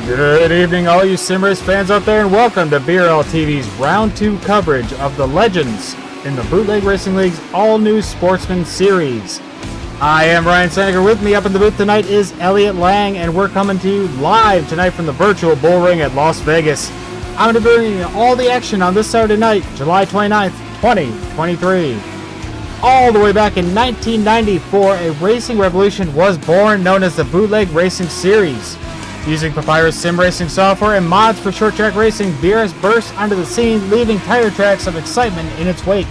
Good evening, all you sim race fans out there, and welcome to BRL TV's Round 2 coverage of the legends in the Bootleg Racing League's all-new Sportsman Series. I am Ryan Seneger. With me up in the booth tonight is Elliot Lang, and we're coming to you live tonight from the virtual Bullring at Las Vegas. I'm going to be bringing you all the action on this Saturday night, July 29th, 2023. All the way back in 1994, a racing revolution was born known as the Bootleg Racing Series. Using Papyrus sim racing software and mods for short track racing, BRS burst onto the scene, leaving tire tracks of excitement in its wake.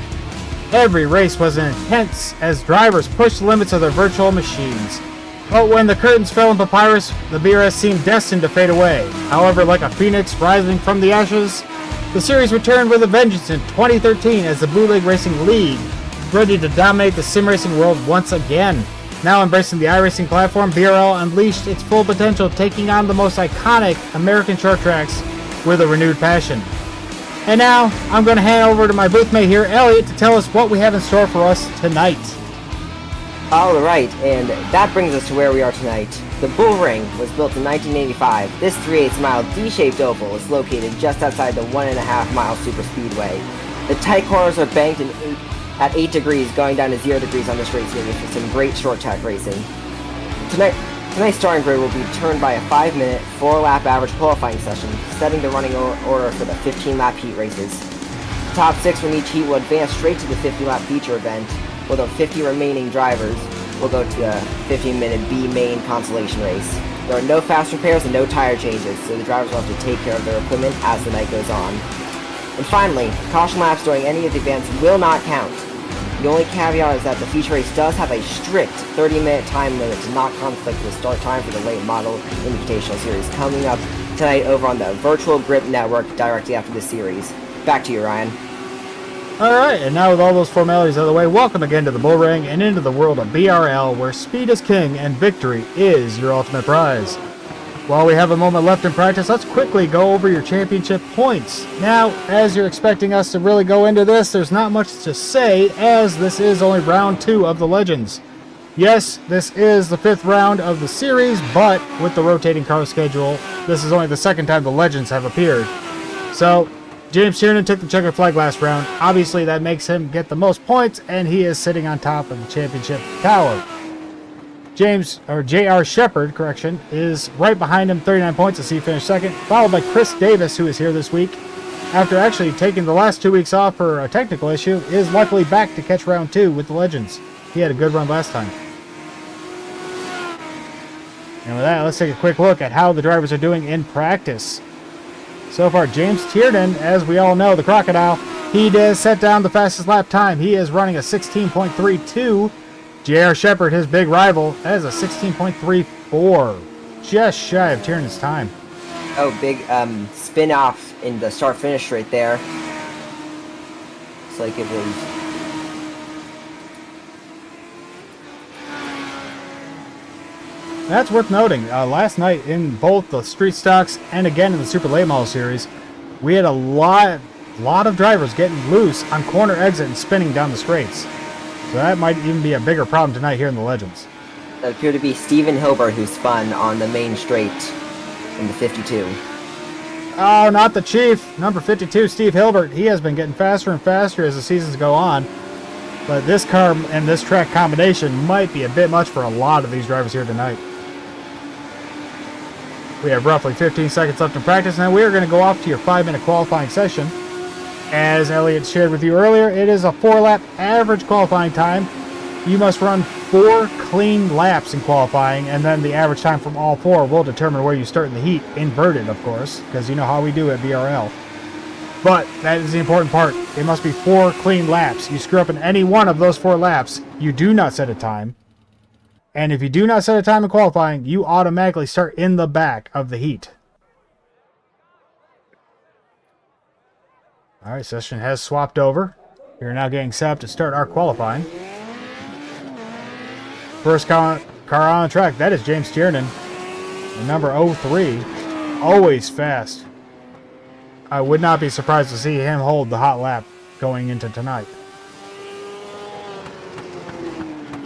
Every race was intense as drivers pushed the limits of their virtual machines. But when the curtains fell in Papyrus, the BRS seemed destined to fade away. However, like a phoenix rising from the ashes, the series returned with a vengeance in 2013 as the Bootleg Racing League, ready to dominate the sim racing world once again. Now embracing the iRacing platform, BRL unleashed its full potential, taking on the most iconic American short tracks with a renewed passion. And now, I'm going to hand over to my boothmate here, Elliot, to tell us what we have in store for us tonight. Alright, and that brings us to where we are tonight. The Bullring was built in 1985. This 3/8 mile D-shaped oval is located just outside the 1.5 mile superspeedway. The tight corners are banked at 8 degrees, going down to 0 degrees on this race meeting for some great short track racing. Tonight's starting grid will be turned by a 5-minute, 4-lap average qualifying session, setting the running order for the 15-lap heat races. The top 6 from each heat will advance straight to the 50-lap feature event, while the 50 remaining drivers will go to a 15-minute B main consolation race. There are no fast repairs and no tire changes, so the drivers will have to take care of their equipment as the night goes on. And finally, caution laps during any of the events will not count. The only caveat is that the feature race does have a strict 30-minute time limit to not conflict with start time for the late model invitational series coming up tonight over on the Virtual Grip Network directly after the series. Back to you, Ryan. Alright, and now with all those formalities out of the way, welcome again to the Bullring and into the world of BRL, where speed is king and victory is your ultimate prize. While we have a moment left in practice, let's quickly go over your championship points. Now, as you're expecting us to really go into this, there's not much to say, as this is only round 2 of the Legends. Yes, this is the 5th round of the series, but with the rotating car schedule, this is only the 2nd time the Legends have appeared. So, James Tiernan took the checkered flag last round. Obviously, that makes him get the most points, and he is sitting on top of the championship tower. J.R. Shepard, is right behind him, 39 points as he finished 2nd, followed by Chris Davis, who is here this week. After actually taking the last 2 weeks off for a technical issue, is luckily back to catch round 2 with the Legends. He had a good run last time. And with that, let's take a quick look at how the drivers are doing in practice. So far, James Tiernan, as we all know, the Crocodile, he does set down the fastest lap time. He is running a 16.32. J.R. Shepard, his big rival, has a 16.34. Just shy of Tiernan's time. Oh, big spin off in the start finish right there. It's like it was. That's worth noting. Last night in both the street stocks and again in the Super Late Model Series, we had a lot of drivers getting loose on corner exit and spinning down the straights. So that might even be a bigger problem tonight here in the Legends. That appeared to be Stephen Hilbert who spun on the main straight in the 52. Oh, not the Chief. Number 52, Steve Hilbert. He has been getting faster and faster as the seasons go on. But this car and this track combination might be a bit much for a lot of these drivers here tonight. We have roughly 15 seconds left in practice, and we are going to go off to your 5-minute qualifying session. As Elliot shared with you earlier, it is a 4-lap average qualifying time. You must run 4 clean laps in qualifying, and then the average time from all 4 will determine where you start in the heat, inverted of course, because you know how we do at BRL. But that is the important part. It must be 4 clean laps. You screw up in any one of those 4 laps, you do not set a time. And if you do not set a time in qualifying, you automatically start in the back of the heat. Alright, session has swapped over. We are now getting set up to start our qualifying. First car on the track, that is James Tiernan. The number 03, always fast. I would not be surprised to see him hold the hot lap going into tonight.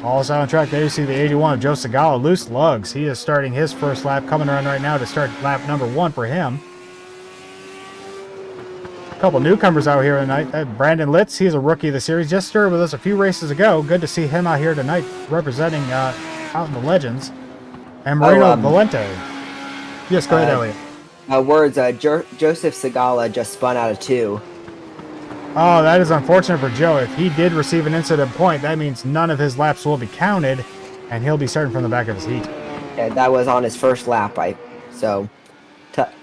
Also on track, there you see the 81 of Joe Segala, loose lugs. He is starting his first lap, coming around right now to start lap number 1 for him. A couple newcomers out here tonight. Brandon Litz, he's a rookie of the series, just started with us a few races ago. Good to see him out here tonight, representing out in the Legends. And Marino Valente. Yes, go ahead, Elliot. Joseph Segala just spun out of 2. Oh, that is unfortunate for Joe. If he did receive an incident point, that means none of his laps will be counted, and he'll be starting from the back of his heat. Yeah, that was on his first lap, so tough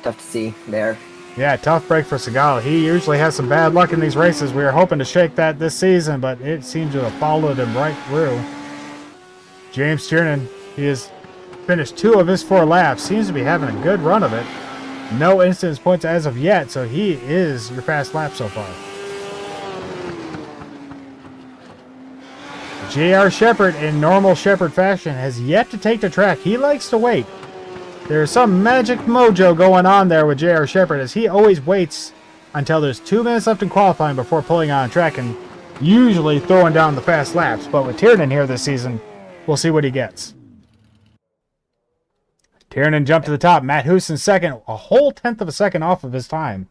to see there. Yeah, tough break for Segala. He usually has some bad luck in these races. We were hoping to shake that this season, but it seems to have followed him right through. James Tiernan, he has finished 2 of his 4 laps. Seems to be having a good run of it. No incidents points as of yet, so he is your fast lap so far. J.R. Shepard, in normal Shepard fashion, has yet to take the track. He likes to wait. There's some magic mojo going on there with J.R. Shepard, as he always waits until there's 2 minutes left in qualifying before pulling on track and usually throwing down the fast laps. But with Tiernan here this season, we'll see what he gets. Tiernan jumped to the top. Matt Houston second, a whole 1/10 of a second off of his time.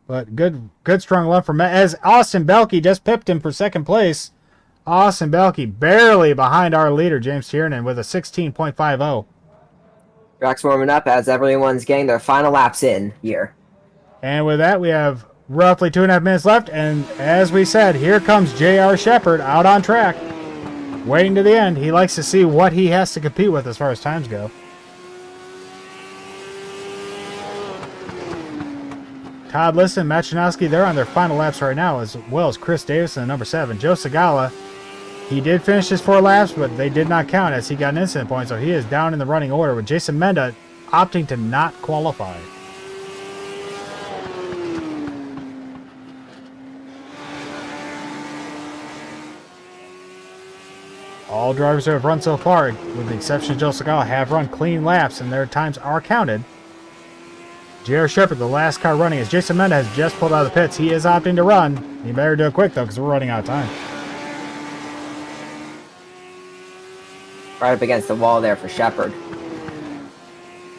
But good strong run from Matt, as Austin Belke just pipped him for second place. Austin Belke barely behind our leader, James Tiernan, with a 16.50. Track's warming up as everyone's getting their final laps in here. And with that, we have roughly 2.5 minutes left. And as we said, here comes J.R. Shepard out on track. Waiting to the end. He likes to see what he has to compete with as far as times go. Todd Liston, Machinowski, they're on their final laps right now, as well as Chris Davison, number 7. Joe Segala, he did finish his 4 laps, but they did not count as he got an incident point, so he is down in the running order, with Jason Menda opting to not qualify. All drivers who have run so far, with the exception of Joe Segala, have run clean laps, and their times are counted. J.R. Shepard, the last car running, as Jason Menda has just pulled out of the pits. He is opting to run. He better do it quick, though, because we're running out of time. Right up against the wall there for Shepard.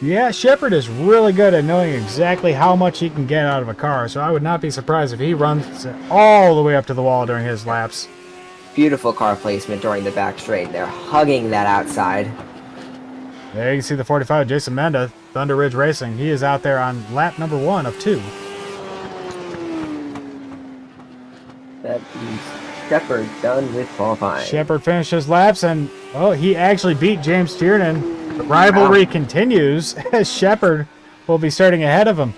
Yeah, Shepard is really good at knowing exactly how much he can get out of a car, so I would not be surprised if he runs all the way up to the wall during his laps. Beautiful car placement during the back straight. They're hugging that outside. There you can see the 45, Jason Menda, Thunder Ridge Racing. He is out there on lap number 1 of 2. That means Shepard done with qualifying. Shepard finished his laps, and he actually beat James Tiernan. The rivalry continues as Shepard will be starting ahead of him.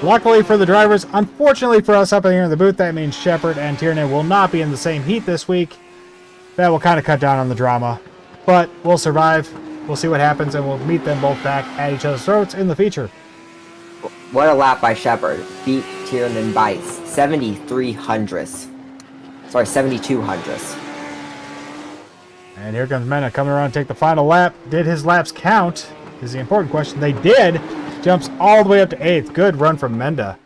Luckily for the drivers, unfortunately for us up here in the booth, that means Shepard and Tiernan will not be in the same heat this week. That will kind of cut down on the drama. But we'll survive. We'll see what happens, and we'll meet them both back at each other's throats in the feature. What a lap by Shepard. Beat Tiernan by 73 hundredths. Sorry, 72 hundredths. And here comes Mena coming around to take the final lap. Did his laps count? Is the important question. They did. Jumps all the way up to 8th. Good run from Menda.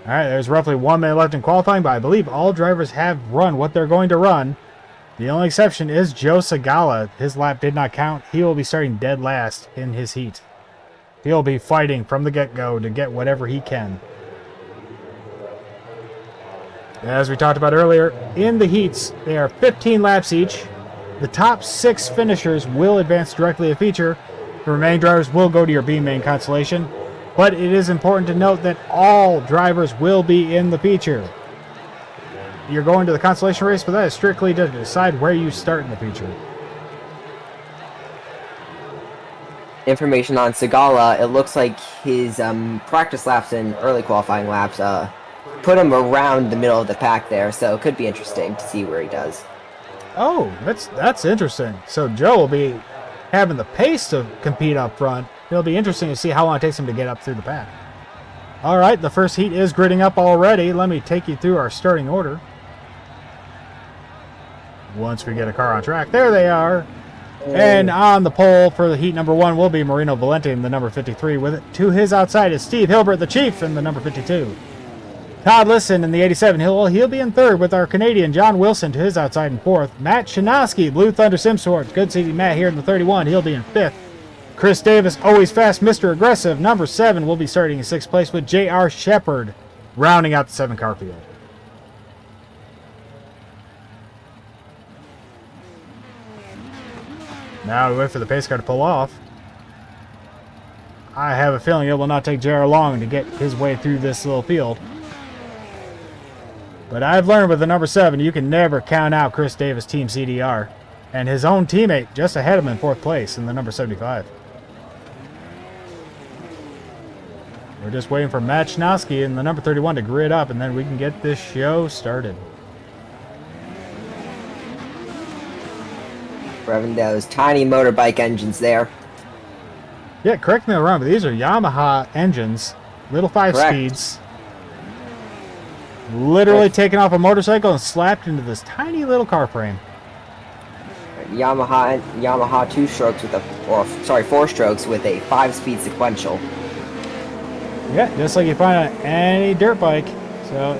All right, there's roughly 1 minute left in qualifying, but I believe all drivers have run what they're going to run. The only exception is Joe Segala. His lap did not count. He will be starting dead last in his heat. He'll be fighting from the get-go to get whatever he can. As we talked about earlier, in the heats, they are 15 laps each. The top 6 finishers will advance directly to feature. The remaining drivers will go to your B main consolation. But it is important to note that all drivers will be in the feature. You're going to the consolation race, but that is strictly to decide where you start in the feature. Information on Segala, it looks like his practice laps and early qualifying laps put him around the middle of the pack there, so it could be interesting to see where he does. Oh, that's interesting. So Joe will be having the pace to compete up front. It'll be interesting to see how long it takes him to get up through the pack. All right, the first heat is gridding up already. Let me take you through our starting order. Once we get a car on track, there they are. And on the pole for the heat number 1 will be Marino Valente in the number 53. With it to his outside is Steve Hilbert, the Chief, in the number 52. Todd Lisson in the 87. He'll be in third with our Canadian John Wilson to his outside in fourth. Matt Chinoski, Blue Thunder Simsworth. Good seeing Matt here in the 31. He'll be in fifth. Chris Davis, always fast, Mr. Aggressive. Number 7 will be starting in sixth place with J.R. Shepard rounding out the 7-car field. Now we wait for the pace car to pull off. I have a feeling it will not take J.R. long to get his way through this little field. But I've learned with the number 7, you can never count out Chris Davis, Team CDR. And his own teammate just ahead of him in 4th place in the number 75. We're just waiting for Matt Chinoski in the number 31 to grid up, and then we can get this show started. Revving those tiny motorbike engines there. Yeah, correct me if I'm wrong, but these are Yamaha engines. Little 5 speeds. Literally taken off a motorcycle and slapped into this tiny little car frame. Yamaha 2-strokes with a, 4-strokes with a 5-speed sequential. Yeah, just like you find on any dirt bike. So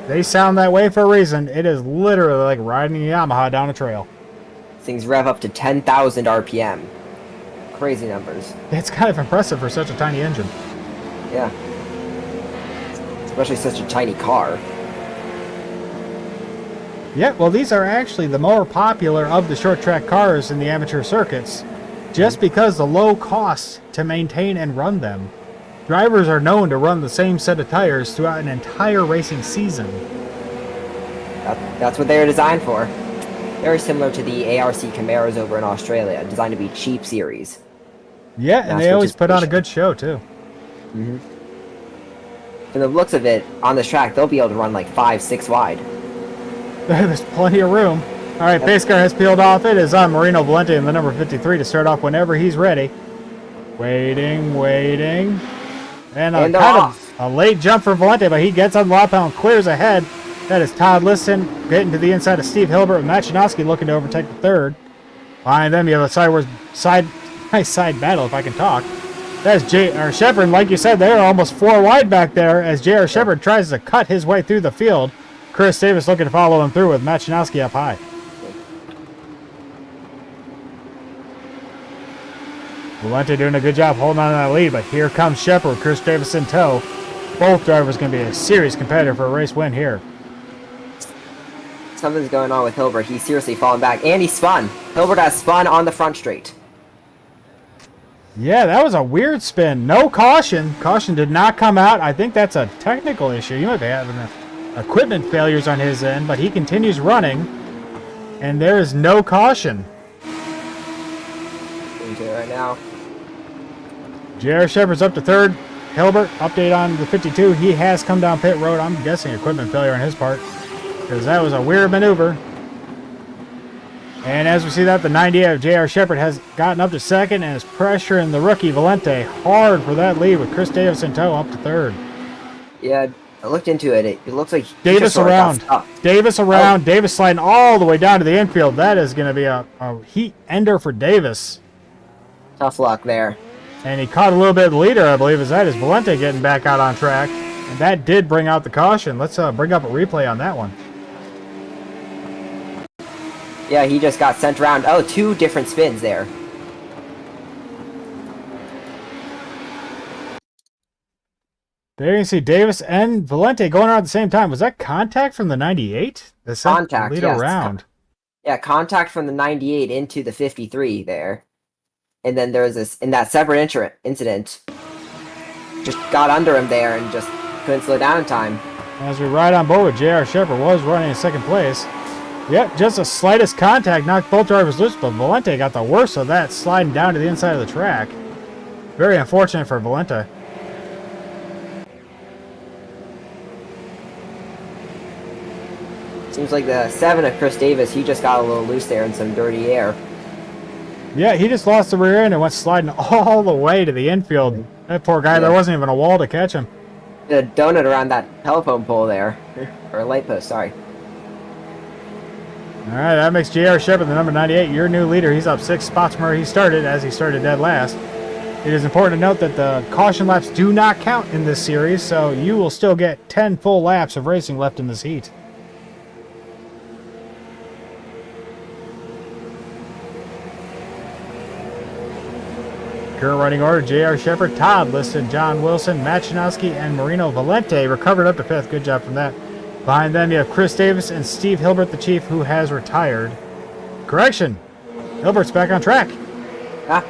they sound that way for a reason. It is literally like riding a Yamaha down a trail. Things rev up to 10,000 RPM. Crazy numbers. It's kind of impressive for such a tiny engine. Yeah. Especially such a tiny car. Yeah, well, these are actually the more popular of the short track cars in the amateur circuits, just because the low cost to maintain and run them. Drivers are known to run the same set of tires throughout an entire racing season. That's what they were designed for. Very similar to the ARC Camaros over in Australia, designed to be cheap series. Yeah, and they always put on a good show, too. Mm-hmm. From the looks of it, on this track, they'll be able to run like 5-6 wide. There's plenty of room. All right, pace car has peeled off. It is on Marino Valente in the number 53 to start off whenever he's ready. Waiting. And kind of a late jump for Valente, but he gets on the lap and clears ahead. That is Todd Liston getting to the inside of Steve Hilbert with Matt Chinoski looking to overtake the third. Behind them, you have a nice side battle, if I can talk. That is J.R. Shepard. Like you said, they're almost 4 wide back there as J.R. Shepard tries to cut his way through the field. Chris Davis looking to follow him through with Matt Chinoski up high. Valente doing a good job holding on to that lead, but here comes Shepard, Chris Davis in tow. Both drivers going to be a serious competitor for a race win here. Something's going on with Hilbert. He's seriously falling back, and he spun. Hilbert has spun on the front straight. Yeah, that was a weird spin. No caution. Caution did not come out. I think that's a technical issue. He might be having equipment failures on his end, but he continues running, and there is no caution. Into it right now. J.R. Shepard's up to third. Hilbert, update on the 52. He has come down pit road. I'm guessing equipment failure on his part, because that was a weird maneuver. And as we see that, the 98 of J.R. Shepard has gotten up to second and is pressuring the rookie Valente hard for that lead with Chris Davis in tow up to third. Yeah, I looked into it. It looks like Davis around. Davis around. Oh. Davis sliding all the way down to the infield. That is going to be a heat ender for Davis. Tough luck there. And he caught a little bit of the leader, I believe, as that is Valente getting back out on track. And that did bring out the caution. Let's bring up a replay on that one. Yeah, he just got sent around. Oh, 2 different spins there. There you can see Davis and Valente going around at the same time. Was that contact from the 98? The contact, lead yes. Around. Yeah, contact from the 98 into the 53 there. And then there's this, in that separate incident, just got under him there and just couldn't slow down in time. As we ride on board with J.R. Shepard, was running in second place. Yep, just the slightest contact knocked both drivers loose, but Valente got the worst of that, sliding down to the inside of the track. Very unfortunate for Valente. Seems like the 7 of Chris Davis, he just got a little loose there in some dirty air. Yeah, he just lost the rear end and went sliding all the way to the infield. That poor guy, there wasn't even a wall to catch him. A donut around that telephone pole there. Or a light post, sorry. All right, that makes J.R. Shepard the number 98, your new leader. He's up 6 spots from where he started, as he started dead last. It is important to note that the caution laps do not count in this series, so you will still get 10 full laps of racing left in this heat. Current running order: J.R. Shepard, Todd Liston, John Wilson, Matt Shinowski, and Marino Valente recovered up to 5th. Good job from that. Behind them, you have Chris Davis and Steve Hilbert, the Chief, who has retired. Correction! Hilbert's back on track. Ah.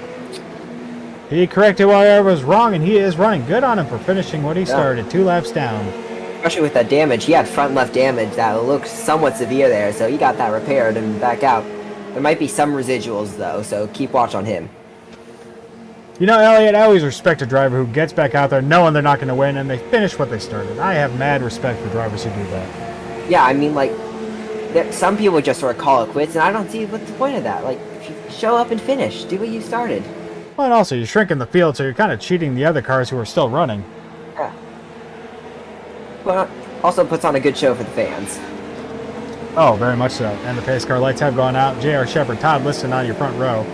He corrected what I was wrong, and he is running. Good on him for finishing what he started. 2 laps down. Especially with that damage. He had front left damage that looked somewhat severe there, so he got that repaired and back out. There might be some residuals, though, so keep watch on him. You know, Elliot, I always respect a driver who gets back out there knowing they're not going to win, and they finish what they started. I have mad respect for drivers who do that. Yeah, I mean, like, some people just sort of call it quits, and I don't see what's the point of that. Like, show up and finish. Do what you started. Well, and also, you're shrinking the field, so you're kind of cheating the other cars who are still running. Yeah. Well, also puts on a good show for the fans. Oh, very much so. And the pace car lights have gone out. J.R. Shepard, Todd Liston on your front row.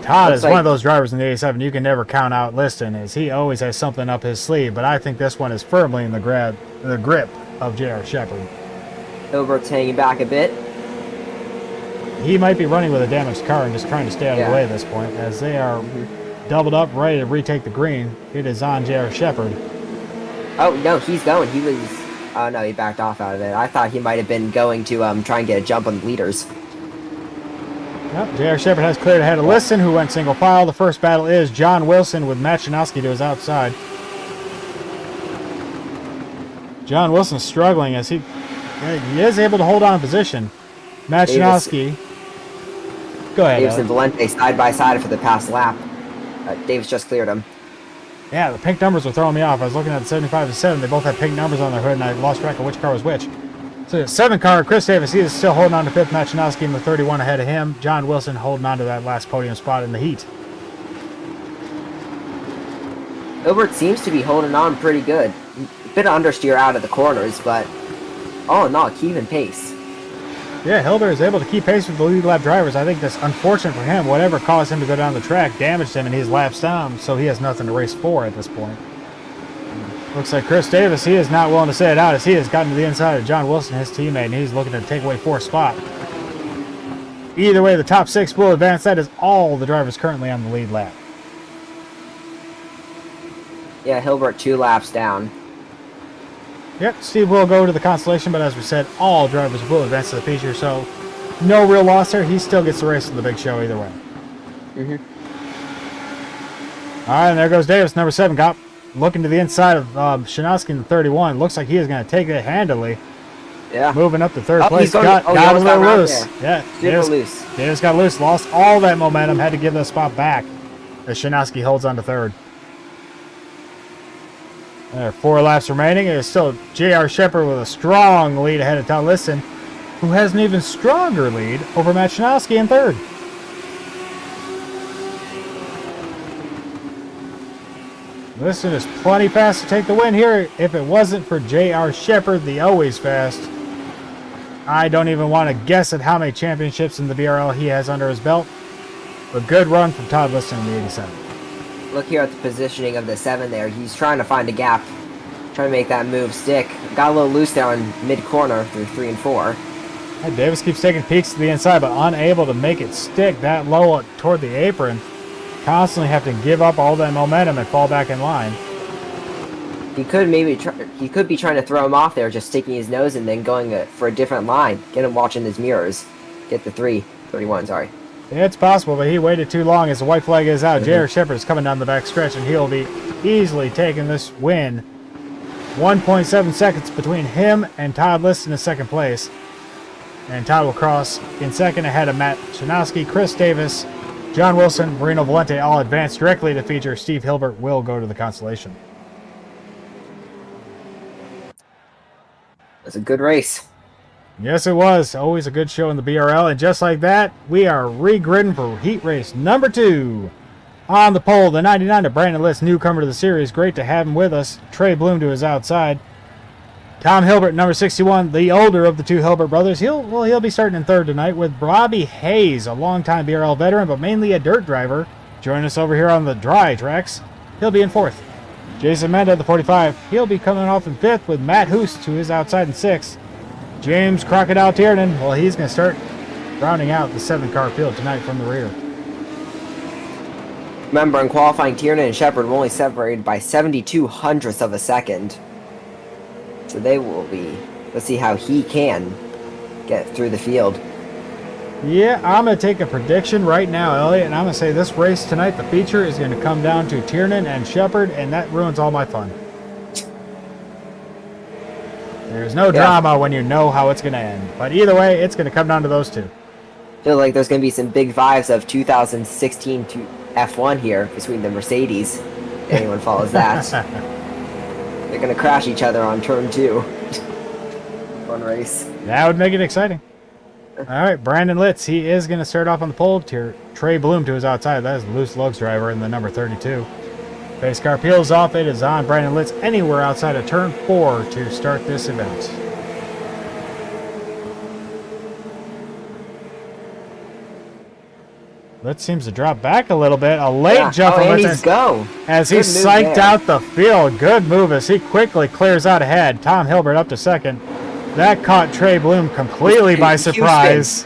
Todd is one of those drivers in the 87 you can never count out Liston, as he always has something up his sleeve, but I think this one is firmly in the grip of J.R. Shepard. Hilbert's hanging back a bit. He might be running with a damaged car and just trying to stay out of the way at this point, as they are doubled up, ready to retake the green. It is on J.R. Shepard. Oh, no, he's going. He was... Oh, no, he backed off out of it. I thought he might have been going to try and get a jump on the leaders. Yep, J.R. Shepard has cleared ahead of Liston, who went single file. The first battle is John Wilson with Matt Shinowski to his outside. John Wilson's struggling as he is able to hold on position. Matt Shinowski. Go ahead. Davis and Valente side by side for the past lap. Davis just cleared him. Yeah, the pink numbers were throwing me off. I was looking at the 75 and 7. They both had pink numbers on their hood, and I lost track of which car was which. So the 7 car, Chris Davis, he is still holding on to 5th. Matt Shinowski in the 31 ahead of him. John Wilson holding on to that last podium spot in the heat. Hilbert seems to be holding on pretty good. A bit of understeer out of the corners, but all in all, keeping pace. Yeah, Hilbert is able to keep pace with the lead lap drivers. I think that's unfortunate for him. Whatever caused him to go down the track damaged him, and he's laps down, so he has nothing to race for at this point. Looks like Chris Davis, he is not willing to say it out, as he has gotten to the inside of John Wilson, his teammate, and he's looking to take away 4th spot. Either way, the top 6 will advance. That is all the drivers currently on the lead lap. Yeah, Hilbert 2 laps down. Yep, Steve will go to the consolation, but as we said, all drivers will advance to the feature, so no real loss there. He still gets the race in the big show either way. All right, and there goes Davis, number 7, got looking to the inside of Shinowski in the 31. Looks like he is going to take it handily. Yeah. Moving up to 3rd place. Got a little loose. Yeah, Davis got loose, lost all that momentum, had to give that spot back as Shinowski holds on to 3rd. There are 4 laps remaining. It is still J.R. Shepard with a strong lead ahead of Todd Liston, who has an even stronger lead over Matt Shinowski in 3rd. Liston is plenty fast to take the win here. If it wasn't for J.R. Shepard, the always fast, I don't even want to guess at how many championships in the BRL he has under his belt. A good run from Todd Liston in the 87. Look here at the positioning of the 7 there. He's trying to find a gap, trying to make that move stick. Got a little loose there on mid-corner through 3 and 4. And Davis keeps taking peeks to the inside, but unable to make it stick that low toward the apron. Constantly have to give up all that momentum and fall back in line. He could he could be trying to throw him off there, just sticking his nose and then going for a different line. Get him watching his mirrors. Get the 31, sorry. It's possible, but he waited too long as the white flag is out. J.R. Shepard is coming down the back stretch, and he'll be easily taking this win. 1.7 seconds between him and Todd Liston in 2nd place. And Todd will cross in 2nd ahead of Matt Shinowski, Chris Davis, John Wilson, Marino Valente all advance directly to feature. Steve Hilbert will go to the consolation. It was a good race. Yes, it was. Always a good show in the BRL. And just like that, we are re-gridding for heat race number 2. On the pole, the 99 to Brandon List, newcomer to the series. Great to have him with us. Trey Bloom to his outside. Tom Hilbert, number 61, the older of the 2 Hilbert brothers. He'll be starting in 3rd tonight with Bobby Hayes, a longtime BRL veteran, but mainly a dirt driver, Join us over here on the dry tracks. He'll be in 4th. Jason Menda, the 45, he'll be coming off in 5th with Matt Hoos to his outside in 6th. James Crocodile Tiernan, well, he's going to start rounding out the 7-car field tonight from the rear. Remember, in qualifying, Tiernan and Shepard were only separated by 72 hundredths of a second. So they will be... Let's see how he can get through the field. Yeah, I'm going to take a prediction right now, Elliot, and I'm going to say this race tonight, the feature, is going to come down to Tiernan and Shepard, and that ruins all my fun. There's no drama when you know how it's going to end. But either way, it's going to come down to those two. I feel like there's going to be some big vibes of 2016 to F1 here between the Mercedes. If anyone follows that. They're going to crash each other on turn 2. Fun race. That would make it exciting. All right, Brandon Litz, he is going to start off on the pole. Trey Bloom to his outside. That is Loose Lugs driver in the number 32. Pace car peels off. It is on Brandon Litz anywhere outside of turn 4 to start this event. Litz seems to drop back a little bit. A late jump from Litz as he psyched out the field. Good move as he quickly clears out ahead. Tom Hilbert up to 2nd. That caught Trey Bloom completely by surprise.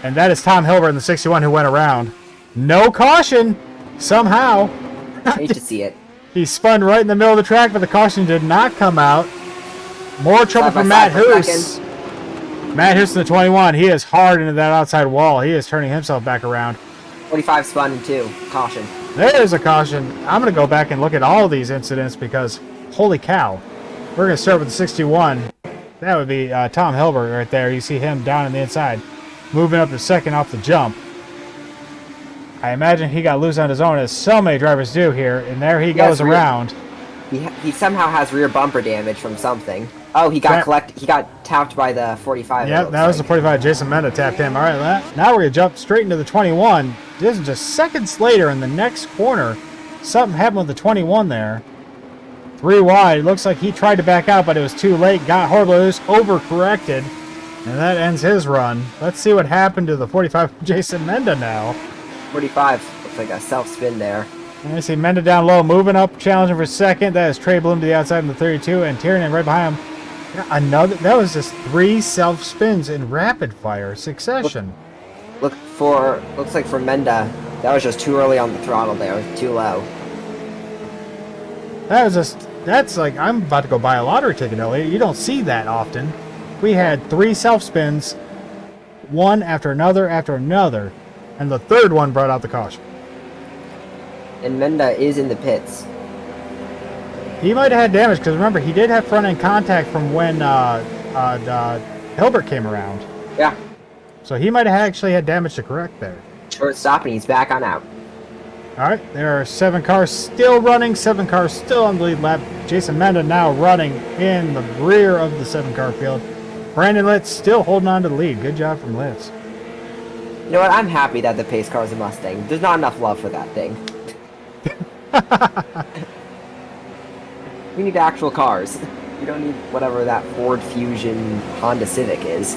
And that is Tom Hilbert in the 61 who went around. No caution, somehow. Hate to see it. He spun right in the middle of the track, but the caution did not come out. More trouble for Matt Hoos. Matt Hoos in the 21. He is hard into that outside wall. He is turning himself back around. 45 spun in 2. Caution. There's a caution. I'm going to go back and look at all these incidents because, holy cow. We're going to start with the 61. That would be Tom Hilbert right there. You see him down on the inside, moving up to 2nd off the jump. I imagine he got loose on his own, as so many drivers do here, and there he goes around. He somehow has rear bumper damage from something. Oh, he got He got tapped by the 45. Yep, that was the 45. Jason Menda tapped him. All right, now we're going to jump straight into the 21. This is just seconds later in the next corner. Something happened with the 21 there. 3 wide. Looks like he tried to back out, but it was too late. Got horribly loose, overcorrected, and that ends his run. Let's see what happened to the 45 Jason Menda now. 45 looks like a self-spin there. And I see Menda down low, moving up, challenging for 2nd. That is Trey Bloom to the outside in the 32, and Tiernan right behind him. Yeah, that was just 3 self-spins in rapid-fire succession. Looks like for Menda, that was just too early on the throttle there. It was too low. That's like, I'm about to go buy a lottery ticket, Elliot. You don't see that often. We had 3 self-spins, one after another, and the 3rd one brought out the caution. And Menda is in the pits. He might have had damage, because remember, he did have front-end contact from when Hilbert came around. Yeah. So he might have actually had damage to correct there. Short stop, and he's back on out. All right, there are 7 cars still running, 7 cars still on the lead lap. Jason Menda now running in the rear of the 7-car field. Brandon Litz still holding on to the lead. Good job from Litz. You know what? I'm happy that the pace car is a Mustang. There's not enough love for that thing. We need actual cars. We don't need whatever that Ford Fusion Honda Civic is.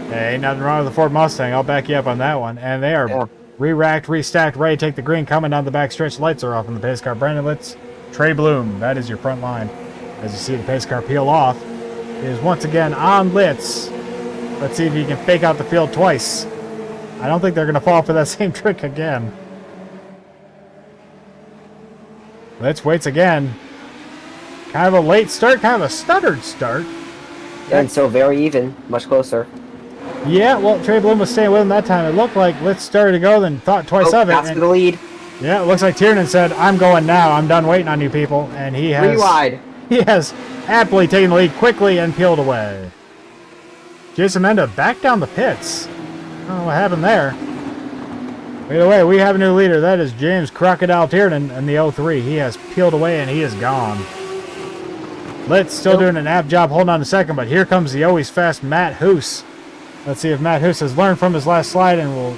Hey, ain't nothing wrong with the Ford Mustang. I'll back you up on that one. And they are re-racked, restacked, ready to take the green. Coming down the back stretch. Lights are off in the pace car. Brandon Litz, Trey Bloom. That is your front line. As you see the pace car peel off, it is once again on Litz. Let's see if he can fake out the field twice. I don't think they're going to fall for that same trick again. Litz waits again. Kind of a late start, kind of a stuttered start. Yeah, and so very even, much closer. Yeah, well, Trey Bloom was staying with him that time. It looked like Litz started to go, then thought twice of it. That's for the lead. Yeah, it looks like Tiernan said, I'm going now. I'm done waiting on you people. And he has... 3 wide. He has aptly taken the lead quickly and peeled away. Jason Menda back down the pits. I don't know what happened there. Either way, we have a new leader. That is James Crocodile Tiernan in the 03. He has peeled away and he is gone. Litz still doing an apt job holding on to 2nd, but here comes the always fast Matt Hoos. Let's see if Matt Hoos has learned from his last slide and will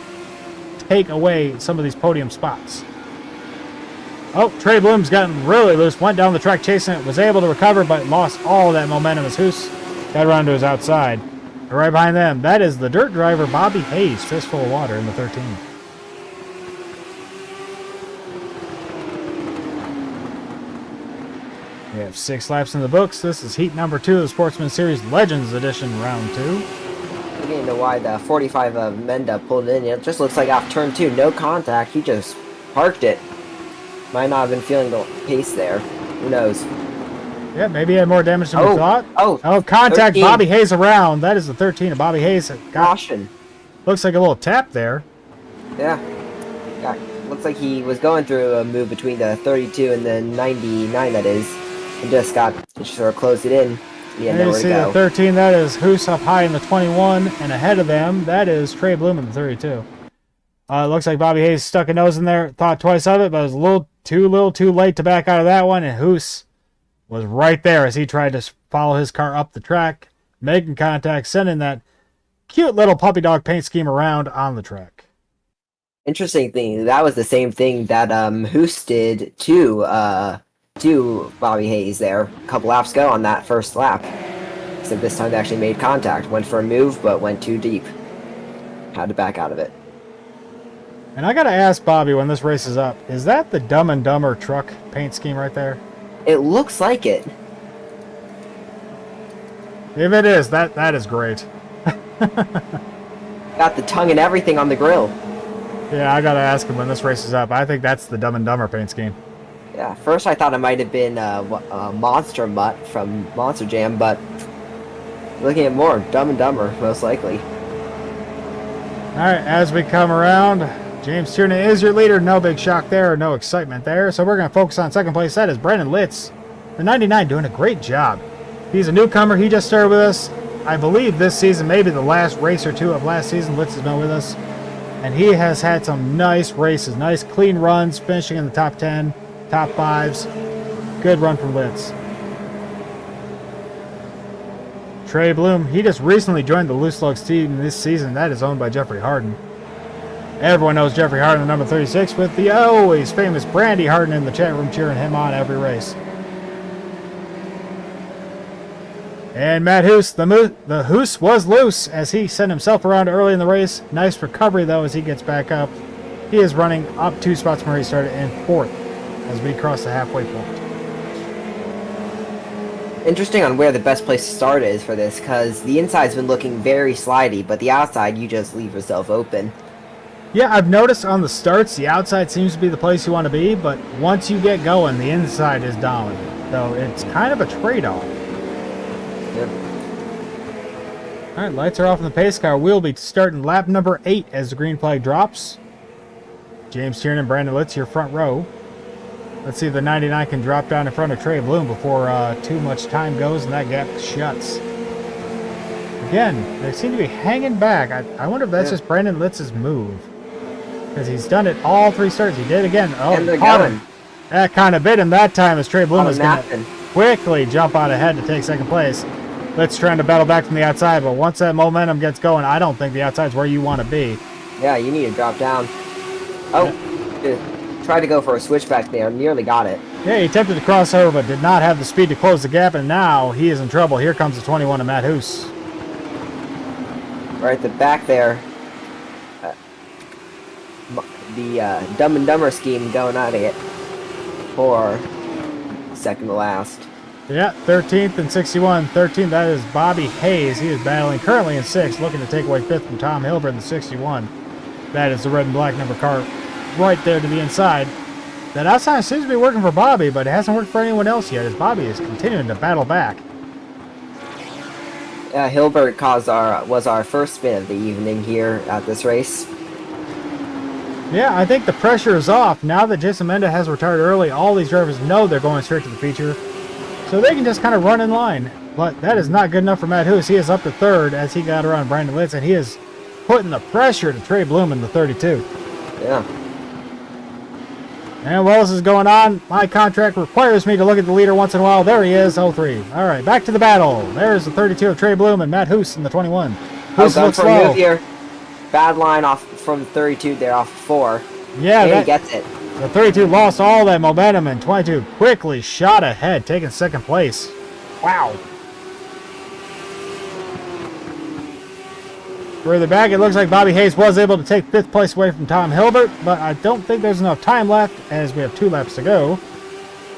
take away some of these podium spots. Oh, Trey Bloom's gotten really loose, went down the track chasing it, was able to recover, but lost all of that momentum as Hoos got around to his outside. And right behind them, that is the dirt driver, Bobby Hayes, fistful of water in the 13. We have 6 laps in the books. This is heat number 2 of the Sportsman Series Legends Edition, round 2. Looking into why the 45 of Menda pulled in. It just looks like off turn 2, no contact. He just parked it. Might not have been feeling the pace there. Who knows? Yeah, maybe he had more damage than we thought. Oh, contact 13. Bobby Hayes around. That is the 13 of Bobby Hayes. Caution. Looks like a little tap there. Yeah. Looks like he was going through a move between the 32 and the 99, that is. And just sort of closed it in. Yeah, there you see the 13. That is Hoos up high in the 21. And ahead of them, that is Trey Bloom in the 32. It looks like Bobby Hayes stuck a nose in there. Thought twice of it, but it was a little too late to back out of that one. And Hoos was right there as he tried to follow his car up the track, making contact, sending that cute little puppy dog paint scheme around on the track. Interesting thing, that was the same thing that Hoos did to Bobby Hayes there a couple laps ago on that first lap. Except this time they actually made contact. Went for a move, but went too deep. Had to back out of it. And I gotta ask Bobby when this race is up, is that the Dumb and Dumber truck paint scheme right there? It looks like it. If it is, that is great. Got the tongue and everything on the grill. Yeah, I gotta ask him when this race is up. I think that's the Dumb and Dumber paint scheme. Yeah, first I thought it might have been Monster Mutt from Monster Jam, but looking at more, Dumb and Dumber, most likely. Alright, as we come around, James Tierney is your leader. No big shock there, no excitement there. So we're going to focus on second place. That is Brandon Litz, the 99, doing a great job. He's a newcomer. He just started with us. I believe this season, maybe the last race or two of last season, Litz has been with us. And he has had some nice races, nice clean runs, finishing in the top 10, top 5s. Good run from Litz. Trey Bloom, he just recently joined the Loose Slugs team this season. That is owned by Jeffrey Harden. Everyone knows Jeffrey Harden, the number 36, with the always famous Brandy Harden in the chat room cheering him on every race. And Matt Hoos, the Hoos was loose as he sent himself around early in the race. Nice recovery, though, as he gets back up. He is running up 2 spots from where he started in 4th as we cross the halfway point. Interesting on where the best place to start is for this, because the inside's been looking very slidey, but the outside, you just leave yourself open. Yeah, I've noticed on the starts, the outside seems to be the place you want to be, but once you get going, the inside is dominant. So it's kind of a trade-off. Yep. All right, lights are off in the pace car. We'll be starting lap number 8 as the green flag drops. James Tiernan and Brandon Litz, your front row. Let's see if the 99 can drop down in front of Trey Bloom before too much time goes and that gap shuts. Again, they seem to be hanging back. I wonder if that's just Brandon Litz's move. Because he's done it all 3 starts. He did again. Oh, and they're going. That kind of bit him that time as Trey Bloom is going to quickly jump out ahead to take second place. Litz trying to battle back from the outside, but once that momentum gets going, I don't think the outside's where you want to be. Yeah, you need to drop down. Oh, tried to go for a switchback there. Nearly got it. Yeah, he attempted to cross over, but did not have the speed to close the gap, and now he is in trouble. Here comes the 21 of Matt Hoos. Right at the back there. The Dumb and Dumber scheme going at it for second to last. Yeah, 13th and 61. 13th, that is Bobby Hayes. He is battling currently in 6th, looking to take away 5th from Tom Hilbert in the 61. That is the red and black number car right there to the inside. That outside seems to be working for Bobby, but it hasn't worked for anyone else yet as Bobby is continuing to battle back. Hilbert was our first spin of the evening here at this race. Yeah, I think the pressure is off. Now that Jason Menda has retired early, all these drivers know they're going straight to the feature. So they can just kind of run in line. But that is not good enough for Matt Hoos. He is up to 3rd as he got around Brandon Litz, and he is putting the pressure to Trey Bloom in the 32. Yeah. And while this is going on, my contract requires me to look at the leader once in a while. There he is, 03. All right, back to the battle. There's the 32 of Trey Bloom and Matt Hoos in the 21. Hoos going looks for slow. a move here. Bad line off from 32 there, off 4. Yeah, and he gets it. The 32 lost all that momentum, and 22 quickly shot ahead, taking second place. Wow. Further back, it looks like Bobby Hayes was able to take 5th place away from Tom Hilbert, but I don't think there's enough time left as we have 2 laps to go.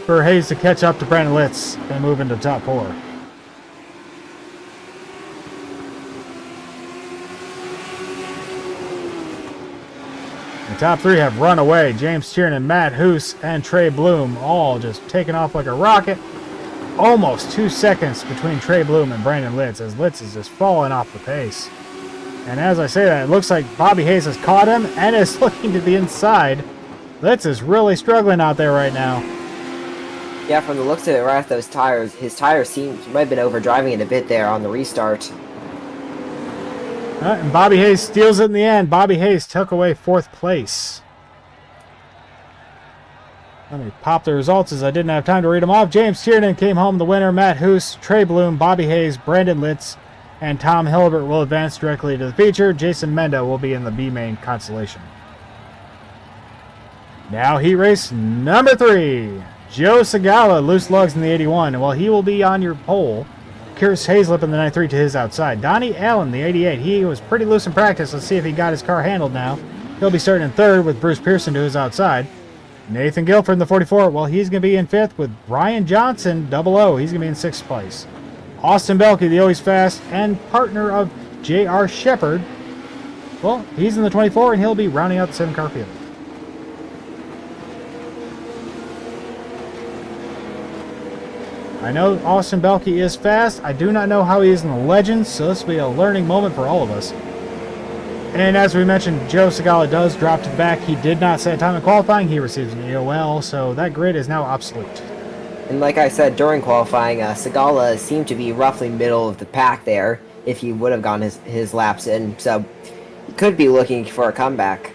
for Hayes to catch up to Brandon Litz and move into top 4. The top 3 have run away. James Tiernan, Matt Hoos, and Trey Bloom all just taking off like a rocket. Almost 2 seconds between Trey Bloom and Brandon Litz as Litz is just falling off the pace. And as I say that, it looks like Bobby Hayes has caught him and is looking to the inside. Litz is really struggling out there right now. Yeah, from the looks of it, right off those tires, his tires might have been overdriving it a bit there on the restart. And Bobby Hayes steals it in the end. Bobby Hayes took away 4th place. Let me pop the results as I didn't have time to read them off. James Tiernan came home the winner. Matt Hoos, Trey Bloom, Bobby Hayes, Brandon Litz, and Tom Hilbert will advance directly to the feature. Jason Menda will be in the B main consolation. Now heat race number 3. Joe Segala, loose lugs in the 81. Well, he will be on your pole. Chris Hazlip in the 93 to his outside. Donnie Allen, the 88. He was pretty loose in practice. Let's see if he got his car handled now. He'll be starting in 3rd with Bruce Pearson to his outside. Nathan Guilford in the 44. Well, he's going to be in 5th with Brian Johnson, 00. He's going to be in 6th place. Austin Belke, the Always Fast, and partner of J.R. Shepard. Well, he's in the 24, and he'll be rounding out the 7-car field. I know Austin Belke is fast. I do not know how he is in the Legends, so this will be a learning moment for all of us. And as we mentioned, Joe Segala does drop to the back. He did not set a time in qualifying. He receives an EOL, so that grid is now obsolete. And like I said, during qualifying, Segala seemed to be roughly middle of the pack there if he would have gone his laps in. So he could be looking for a comeback.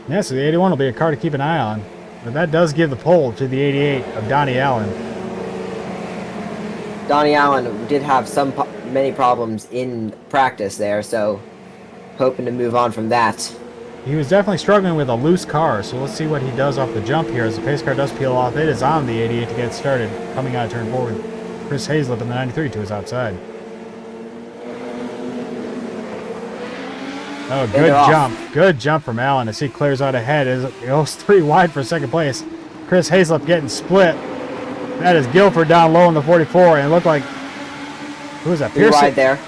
Yeah, so the 81 will be a car to keep an eye on. But that does give the pole to the 88 of Donnie Allen. Donnie Allen did have many problems in practice there, so hoping to move on from that. He was definitely struggling with a loose car, so let's see what he does off the jump here as the pace car does peel off. It is on the 88 to get started, coming out of turn forward. Chris Hazlip in the 93 to his outside. Oh, good jump. Good jump from Allen as he clears out ahead. It goes 3 wide for 2nd place. Chris Hazlip getting split. That is Guilford down low in the 44, and it looked like, who was that? Pearson. 3 wide there.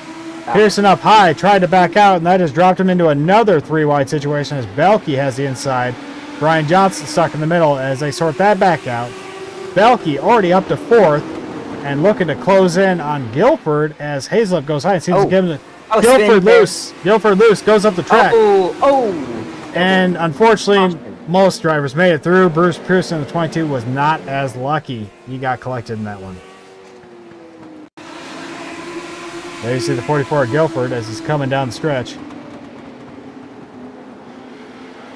Pearson up high, tried to back out, and that just dropped him into another 3-wide situation as Belke has the inside. Brian Johnson stuck in the middle as they sort that back out. Belke already up to 4th and looking to close in on Guilford as Hazlip goes high and seems to give him Guilford loose. Guilford loose, goes up the track. And unfortunately, most drivers made it through. Bruce Pearson in the 22 was not as lucky. He got collected in that one. There you see the 44 of Guilford as he's coming down the stretch.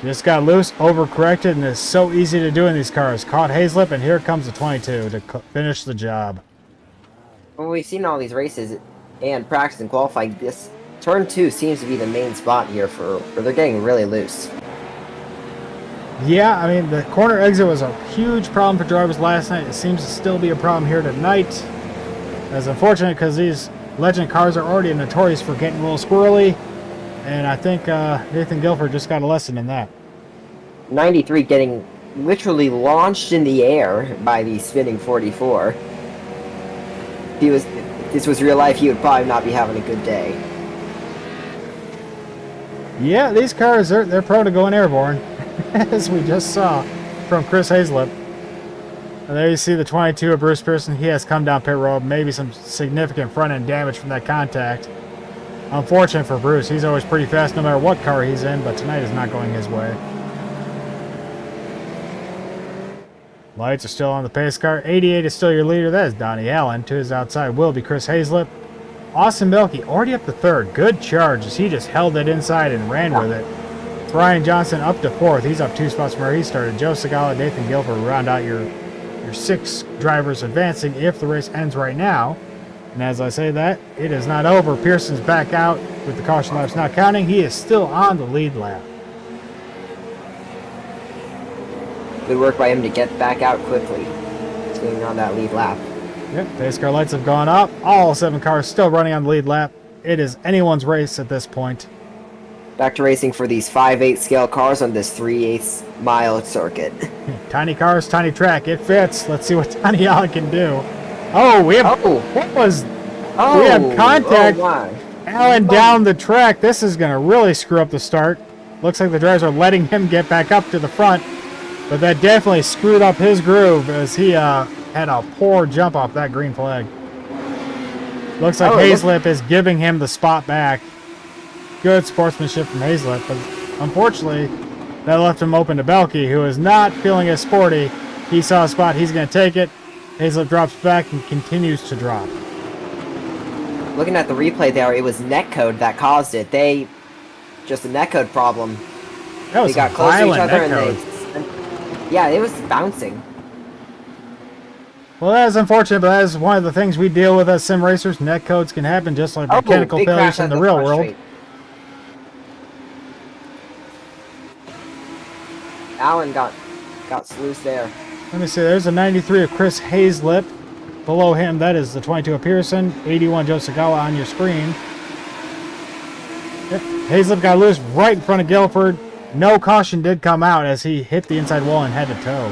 Just got loose, overcorrected, and it's so easy to do in these cars. Caught Hazlip, and here comes the 22 to finish the job. Well, we've seen all these races and practice and qualifying. This turn 2 seems to be the main spot here for where they're getting really loose. Yeah, I mean, the corner exit was a huge problem for drivers last night. It seems to still be a problem here tonight. That's unfortunate because these Legend cars are already notorious for getting a little squirrely, and I think Nathan Guilford just got a lesson in that. 93 getting literally launched in the air by the spinning 44. If this was real life, he would probably not be having a good day. Yeah, these cars, they're prone to going airborne, as we just saw from Chris Hazlip. And there you see the 22 of Bruce Pearson. He has come down pit road. Maybe some significant front-end damage from that contact. Unfortunate for Bruce. He's always pretty fast no matter what car he's in, but tonight is not going his way. Lights are still on the pace car. 88 is still your leader. That is Donnie Allen. To his outside will be Chris Hazlip. Austin Belke already up to 3rd. Good charge as he just held it inside and ran with it. Brian Johnson up to 4th. He's up 2 spots from where he started. Joe Segala, Nathan Guilford round out your 6 drivers advancing if the race ends right now. And as I say that, it is not over. Pearson's back out with the caution laps not counting. He is still on the lead lap. Good work by him to get back out quickly. Staying on that lead lap. Yep, pace car lights have gone up. All 7 cars still running on the lead lap. It is anyone's race at this point. Back to racing for these 5/8 scale cars on this 3/8 mile circuit. Tiny cars, tiny track. It fits. Let's see what Donnie Allen can do. Oh, we have. Oh. What was? Oh, we have contact. Oh my. Allen down the track. This is going to really screw up the start. Looks like the drivers are letting him get back up to the front, but that definitely screwed up his groove as he had a poor jump off that green flag. Looks like Hazlip is giving him the spot back. Good sportsmanship from Hazlip, but unfortunately, that left him open to Belke, who is not feeling as sporty. He saw a spot, he's going to take it. Hazlip drops back and continues to drop. Looking at the replay there, it was netcode that caused it. Just a netcode problem. That was they got close to each other netcode. yeah, it was bouncing. Well, that is unfortunate, but that is one of the things we deal with as sim racers. Netcodes can happen just like mechanical failures in the real world. Straight. Allen got loose there. Let me see. There's a 93 of Chris Hazlip. Below him, that is the 22 of Pearson. 81 Joe Sagawa on your screen. Yep. Hazlip got loose right in front of Guilford. No caution did come out as he hit the inside wall and had to tow.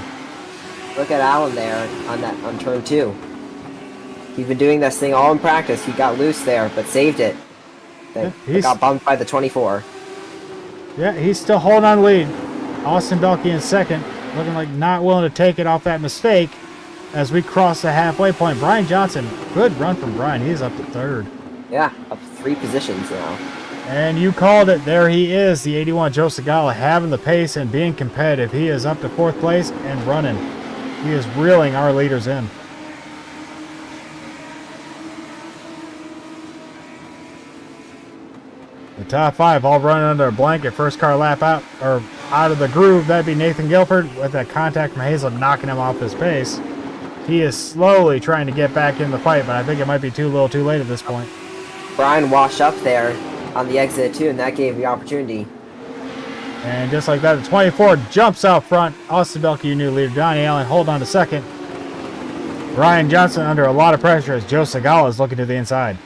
Look at Allen there on turn 2. He's been doing this thing all in practice. He got loose there, but saved it. They got bumped by the 24. Yeah, he's still holding on lead. Austin Belke in second, looking like not willing to take it off that mistake as we cross the halfway point. Brian Johnson, good run from Brian. He's up to third. Yeah, up 3 positions now. And you called it. There he is, the 81 Joe Segala, having the pace and being competitive. He is up to 4th place and running. He is reeling our leaders in. The top 5 all running under a blanket. First car lap out of the groove. That'd be Nathan Guilford with that contact from Hazlip knocking him off his pace. He is slowly trying to get back in the fight, but I think it might be too late at this point. Brian washed up there on the exit too, and that gave the opportunity. And just like that, the 24 jumps out front. Austin Belke, your new leader. Donnie Allen hold on to second. Brian Johnson under a lot of pressure as Joe Segala is looking to the inside.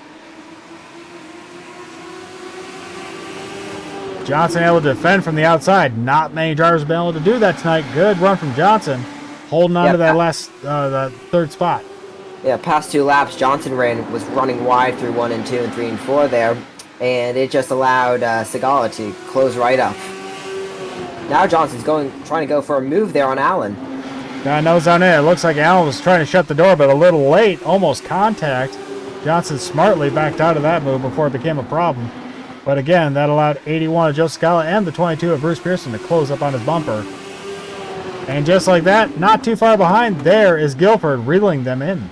Johnson able to defend from the outside. Not many drivers have been able to do that tonight. Good run from Johnson, holding on to that last, that 3rd spot. Yeah, past 2 laps, Johnson was running wide through 1 and 2 and 3 and 4 there, and it just allowed Segala to close right up. Now Johnson's trying to go for a move there on Allen. Got nose on it. It looks like Allen was trying to shut the door, but a little late, almost contact. Johnson smartly backed out of that move before it became a problem. But again, that allowed 81 of Joe Scala and the 22 of Bruce Pearson to close up on his bumper. And just like that, not too far behind, there is Guilford reeling them in.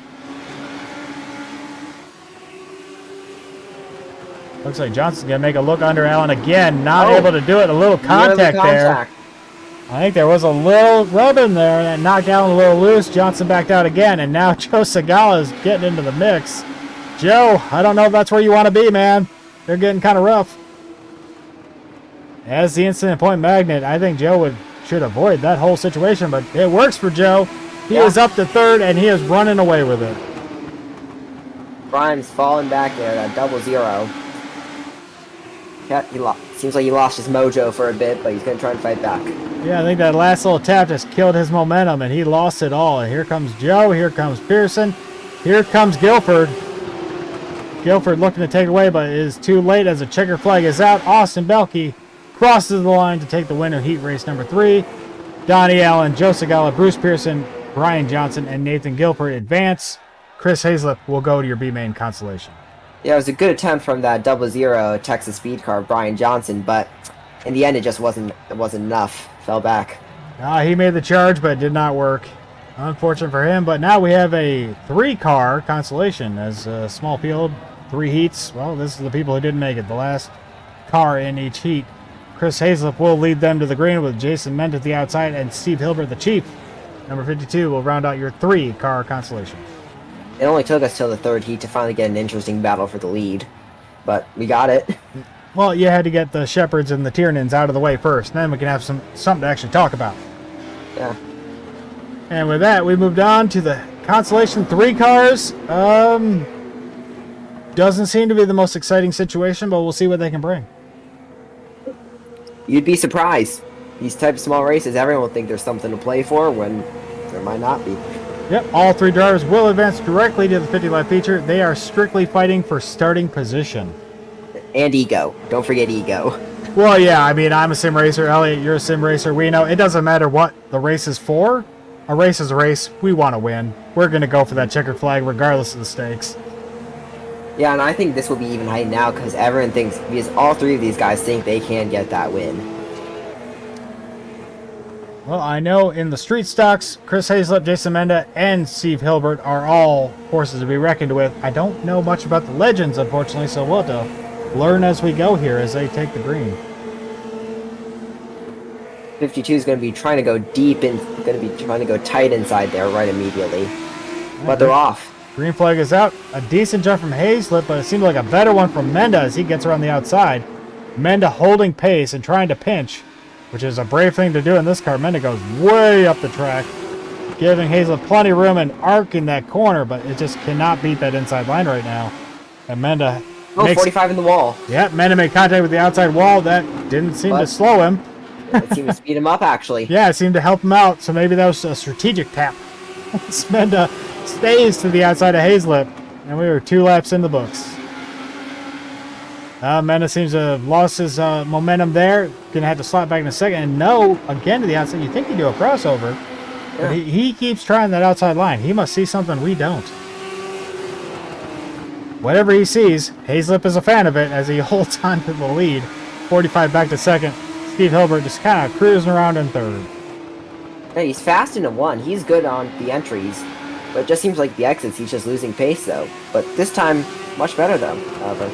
Looks like Johnson's going to make a look under Allen again. Not able to do it. A little contact there. I think there was a little rub in there that knocked Allen a little loose. Johnson backed out again, and now Joe Segala is getting into the mix. Joe, I don't know if that's where you want to be, man. They're getting kind of rough. As the incident point magnet, I think Joe should avoid that whole situation, but it works for Joe. He is up to 3rd, and he is running away with it. Brian's falling back there, that 0-0. Yeah, seems like he lost his mojo for a bit, but he's going to try and fight back. Yeah, I think that last little tap just killed his momentum, and he lost it all. And here comes Joe, here comes Pearson, here comes Guilford. Guilford looking to take it away, but it is too late as the checker flag is out. Austin Belke crosses the line to take the win of heat race number 3. Donnie Allen, Joe Segala, Bruce Pearson, Brian Johnson, and Nathan Guilford advance. Chris Hazlip will go to your B-main consolation. Yeah, it was a good attempt from that 0-0 Texas speed car, Brian Johnson, but in the end, it just wasn't enough. Fell back. He made the charge, but it did not work. Unfortunate for him, but now we have a 3-car consolation as a small field, 3 heats. Well, this is the people who didn't make it. The last car in each heat. Chris Hazlip will lead them to the green with Jason Ment at the outside and Steve Hilbert, the chief. Number 52 will round out your 3-car consolation. It only took us till the 3rd heat to finally get an interesting battle for the lead, but we got it. Well, you had to get the Shepherds and the Tiernans out of the way first, then we can have something to actually talk about. Yeah. And with that, we moved on to the consolation 3 cars. Doesn't seem to be the most exciting situation, but we'll see what they can bring. You'd be surprised. These type of small races, everyone will think there's something to play for when there might not be. Yep, all three drivers will advance directly to the 50 lap feature. They are strictly fighting for starting position. And ego. Don't forget ego. Well, yeah, I mean, I'm a sim racer. Elliot, you're a sim racer. We know it doesn't matter what the race is for. A race is a race. We want to win. We're going to go for that checkered flag regardless of the stakes. Yeah, and I think this will be even heightened now because everyone thinks, because all three of these guys think they can get that win. Well, I know in the street stocks, Chris Hazlett, Jason Menda, and Steve Hilbert are all forces to be reckoned with. I don't know much about the legends, unfortunately, so we'll have to learn as we go here as they take the green. 52 is going to be trying to go deep and going to be trying to go tight inside there right immediately. But they're off. Green flag is out. A decent jump from Hazlett, but it seemed like a better one from Menda as he gets around the outside. Menda holding pace and trying to pinch, which is a brave thing to do in this car. Menda goes way up the track, giving Hazlett plenty of room and arcing that corner, but it just cannot beat that inside line right now. And Menda Oh, 45 in the wall. Yeah, Menda made contact with the outside wall. That didn't seem to slow him. It seemed to speed him up, actually. Yeah, it seemed to help him out, so maybe that was a strategic tap. Menda stays to the outside of Hazlett, and we were 2 laps in the books. Menda seems to have lost his momentum there. Gonna have to slap back in a second. And no, again to the outside. You think he'd do a crossover, but he keeps trying that outside line. He must see something we don't. Whatever he sees, Hazlett is a fan of it as he holds on to the lead. 45 back to second. Steve Hilbert just kind of cruising around in third. Hey, he's fast into 1. He's good on the entries. But it just seems like the exits, he's just losing pace, though. But this time, much better, though, however.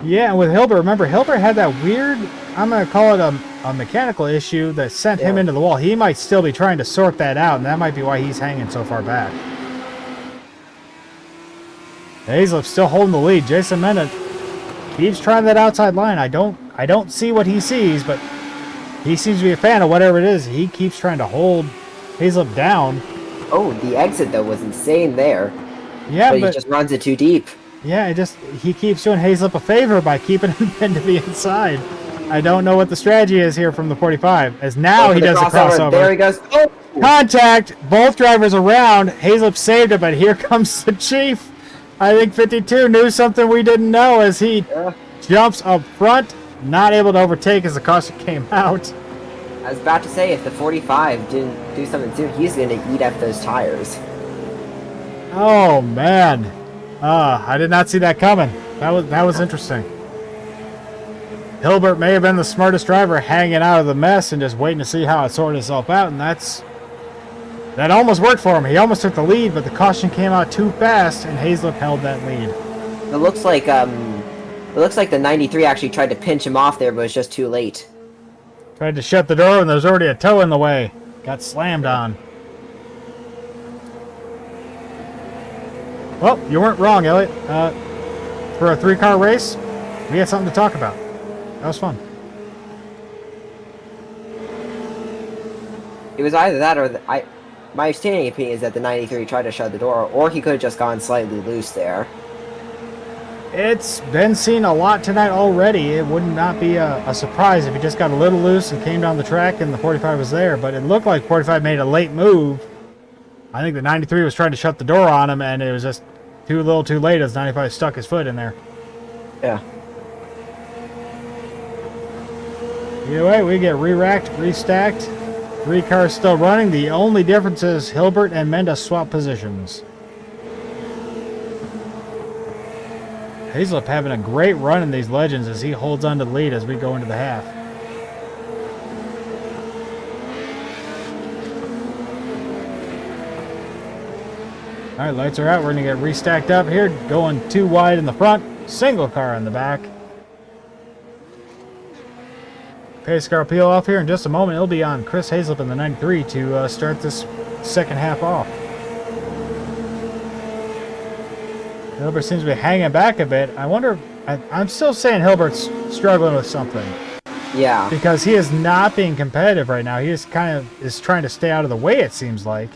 Yeah, and with Hilbert, remember, Hilbert had that weird, I'm going to call it a mechanical issue that sent him into the wall. He might still be trying to sort that out, and that might be why he's hanging so far back. Hazlett's still holding the lead. Jason Menda keeps trying that outside line. I don't see what he sees, but he seems to be a fan of whatever it is. He keeps trying to hold Hazlett down. Oh, the exit, though, was insane there. Yeah, but he just runs it too deep. Yeah, he keeps doing Hazlett a favor by keeping him into the inside. I don't know what the strategy is here from the 45, as now he does a crossover. There he goes. Oh! Contact! Both drivers around. Hazlett saved it, but here comes the Chief. I think 52 knew something we didn't know as he jumps up front, not able to overtake as the caution came out. I was about to say, if the 45 didn't do something soon, he's going to eat up those tires. Oh, man. I did not see that coming. That was interesting. Hilbert may have been the smartest driver hanging out of the mess and just waiting to see how it sorted itself out, and that almost worked for him. He almost took the lead, but the caution came out too fast, and Hazlett held that lead. It looks like the 93 actually tried to pinch him off there, but it was just too late. Tried to shut the door, and there's already a toe in the way. Got slammed on. Well, you weren't wrong, Elliot. For a 3-car race, we had something to talk about. That was fun. It was either that or my standing opinion is that the 93 tried to shut the door, or he could have just gone slightly loose there. It's been seen a lot tonight already. It would not be a surprise if he just got a little loose and came down the track and the 45 was there, but it looked like 45 made a late move. I think the 93 was trying to shut the door on him, and it was just too little too late as 95 stuck his foot in there. Yeah. Either way, we get re-racked, restacked. 3 cars still running. The only difference is Hilbert and Menda swap positions. Hazlett having a great run in these legends as he holds on to the lead as we go into the half. All right, lights are out. We're going to get restacked up here. Going too wide in the front. Single car in the back. Pace car will peel off here in just a moment. It'll be on Chris Hazlett in the 93 to start this second half off. Hilbert seems to be hanging back a bit. I wonder, I'm still saying Hilbert's struggling with something. Yeah. Because he is not being competitive right now. He is is trying to stay out of the way, it seems like.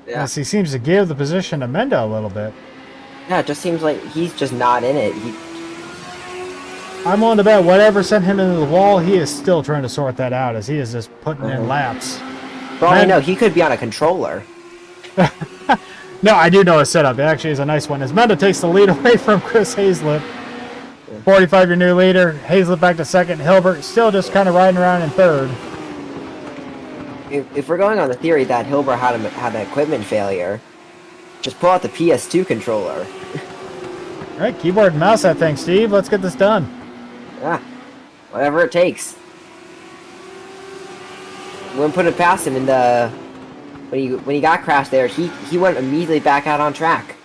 Yeah. As he seems to give the position to Menda a little bit. Yeah, it just seems like he's just not in it. I'm willing to bet whatever sent him into the wall, he is still trying to sort that out as he is just putting in laps. For all I know, he could be on a controller. No, I do know his setup. It actually is a nice one. As Menda takes the lead away from Chris Hazlett. 45, your new leader. Hazlett back to second. Hilbert still just kind of riding around in third. If we're going on the theory that Hilbert had an equipment failure, just pull out the PS2 controller. All right, keyboard and mouse that thing, Steve. Let's get this done. Yeah, whatever it takes. Wouldn't put it past him. And when he got crashed there, he went immediately back out on track.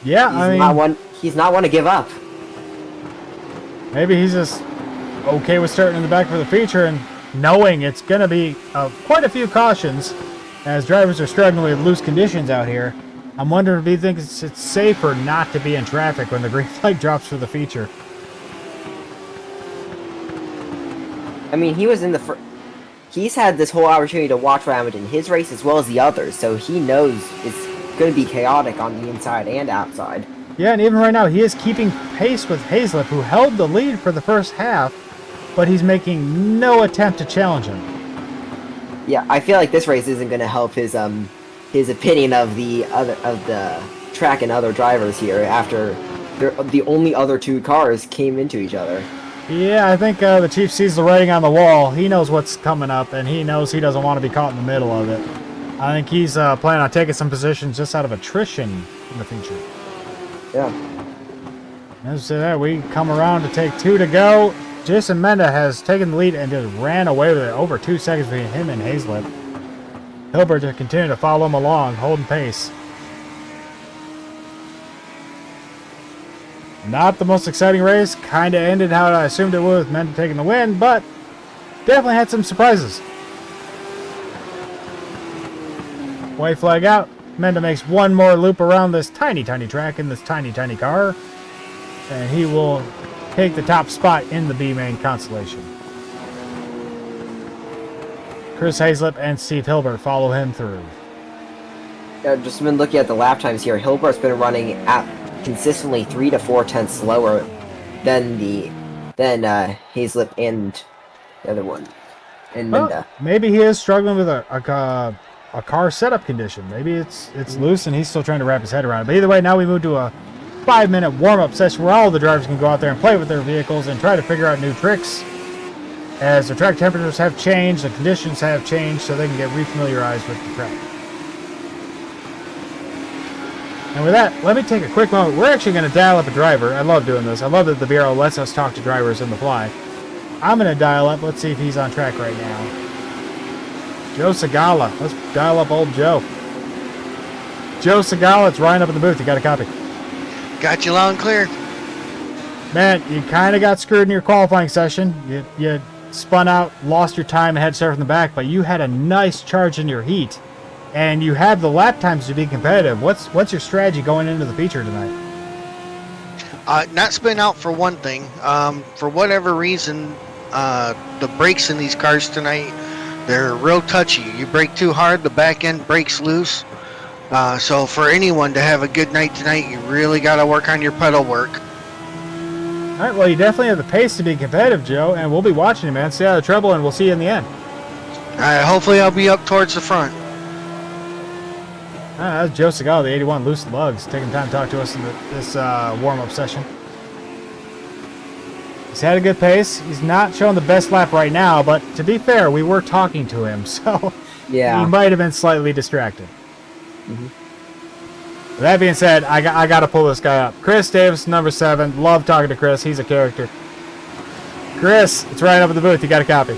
Yeah, he's not one to give up. Maybe he's just okay with starting in the back for the feature and knowing it's going to be quite a few cautions as drivers are struggling with loose conditions out here. I'm wondering if he thinks it's safer not to be in traffic when the green flag drops for the feature. I mean, he was in the he's had this whole opportunity to watch what happened in his race as well as the others, so he knows it's going to be chaotic on the inside and outside. Yeah, and even right now, he is keeping pace with Hazlett, who held the lead for the first half, but he's making no attempt to challenge him. Yeah, I feel like this race isn't going to help his opinion of the track and other drivers here after the only other two cars came into each other. Yeah, I think the Chief sees the writing on the wall. He knows what's coming up, and he knows he doesn't want to be caught in the middle of it. I think he's planning on taking some positions just out of attrition in the future. Yeah. As we come around to take 2 to go. Jason Menda has taken the lead and just ran away with it. Over 2 seconds between him and Hazlett. Hilbert to continue to follow him along, holding pace. Not the most exciting race. Kind of ended how I assumed it would with Menda taking the win, but definitely had some surprises. White flag out. Menda makes one more loop around this tiny, tiny track in this tiny, tiny car. And he will take the top spot in the B main constellation. Chris Hazlett and Steve Hilbert follow him through. I've just been looking at the lap times here. Hilbert's been running at consistently 3 to 4 tenths slower than Hazlett and the other one. And Menda. Maybe he is struggling with a car setup condition. Maybe it's loose and he's still trying to wrap his head around it. But either way, now we move to a 5-minute warm-up session where all the drivers can go out there and play with their vehicles and try to figure out new tricks. As the track temperatures have changed, the conditions have changed, so they can get refamiliarized with the track. And with that, let me take a quick moment. We're actually going to dial up a driver. I love doing this. I love that the Bureau lets us talk to drivers in the fly. I'm going to dial up. Let's see if he's on track right now. Joe Segala. Let's dial up old Joe. Joe Segala, it's Ryan up in the booth. You got a copy? Got you loud and clear. Man, you kind of got screwed in your qualifying session. You spun out, lost your time, and had to start from the back, but you had a nice charge in your heat. And you have the lap times to be competitive. What's your strategy going into the feature tonight? Not spin out for one thing. For whatever reason, the brakes in these cars tonight, they're real touchy. You brake too hard, the back end breaks loose. So for anyone to have a good night tonight, you really got to work on your pedal work. All right, well, you definitely have the pace to be competitive, Joe, and we'll be watching you, man. Stay out of trouble, and we'll see you in the end. Hopefully I'll be up towards the front. That's Joe Segala, the 81 Loose Lugs, taking time to talk to us in this warm-up session. He's had a good pace. He's not showing the best lap right now, but to be fair, we were talking to him, so yeah, he might have been slightly distracted. Mm-hmm. With that being said, I got to pull this guy up. Chris Davis, number 7. Love talking to Chris. He's a character. Chris, it's right up in the booth. You got a copy.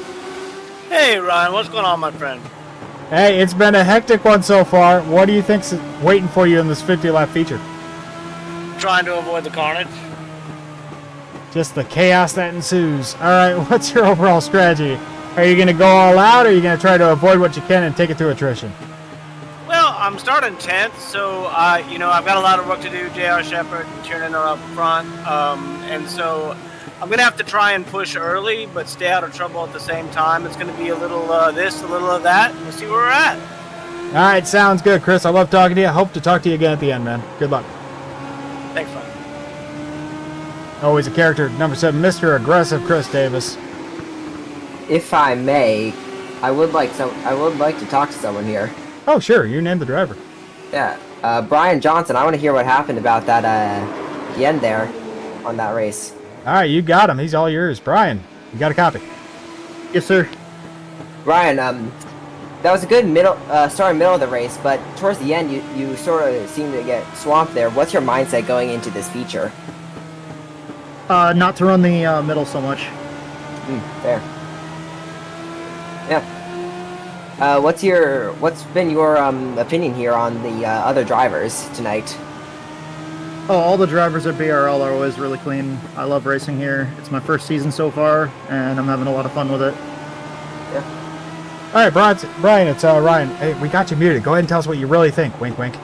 Hey, Ryan. What's going on, my friend? Hey, it's been a hectic one so far. What do you think's waiting for you in this 50-lap feature? Trying to avoid the carnage. Just the chaos that ensues. All right, what's your overall strategy? Are you going to go all out, or are you going to try to avoid what you can and take it to attrition? Well, I'm starting 10th, so I've got a lot of work to do. J.R. Shepard and Tiernan are up front, and so I'm going to have to try and push early, but stay out of trouble at the same time. It's going to be a little this, a little of that. We'll see where we're at. All right, sounds good, Chris. I love talking to you. Hope to talk to you again at the end, man. Good luck. Thanks, Ryan. Always a character. Number 7, Mr. Aggressive Chris Davis. If I may, I would like to talk to someone here. Oh, sure. You named the driver. Yeah, Brian Johnson. I want to hear what happened about that the end there on that race. All right, you got him. He's all yours. Brian, you got a copy. Yes, sir. Brian, that was a good start and middle of the race, but towards the end, you sort of seemed to get swamped there. What's your mindset going into this feature? Not to run the middle so much. Fair. Yeah. What's been your opinion here on the other drivers tonight? Oh, all the drivers at BRL are always really clean. I love racing here. It's my first season so far, and I'm having a lot of fun with it. All right, Brian, it's Ryan. Hey, we got you muted. Go ahead and tell us what you really think. Wink, wink.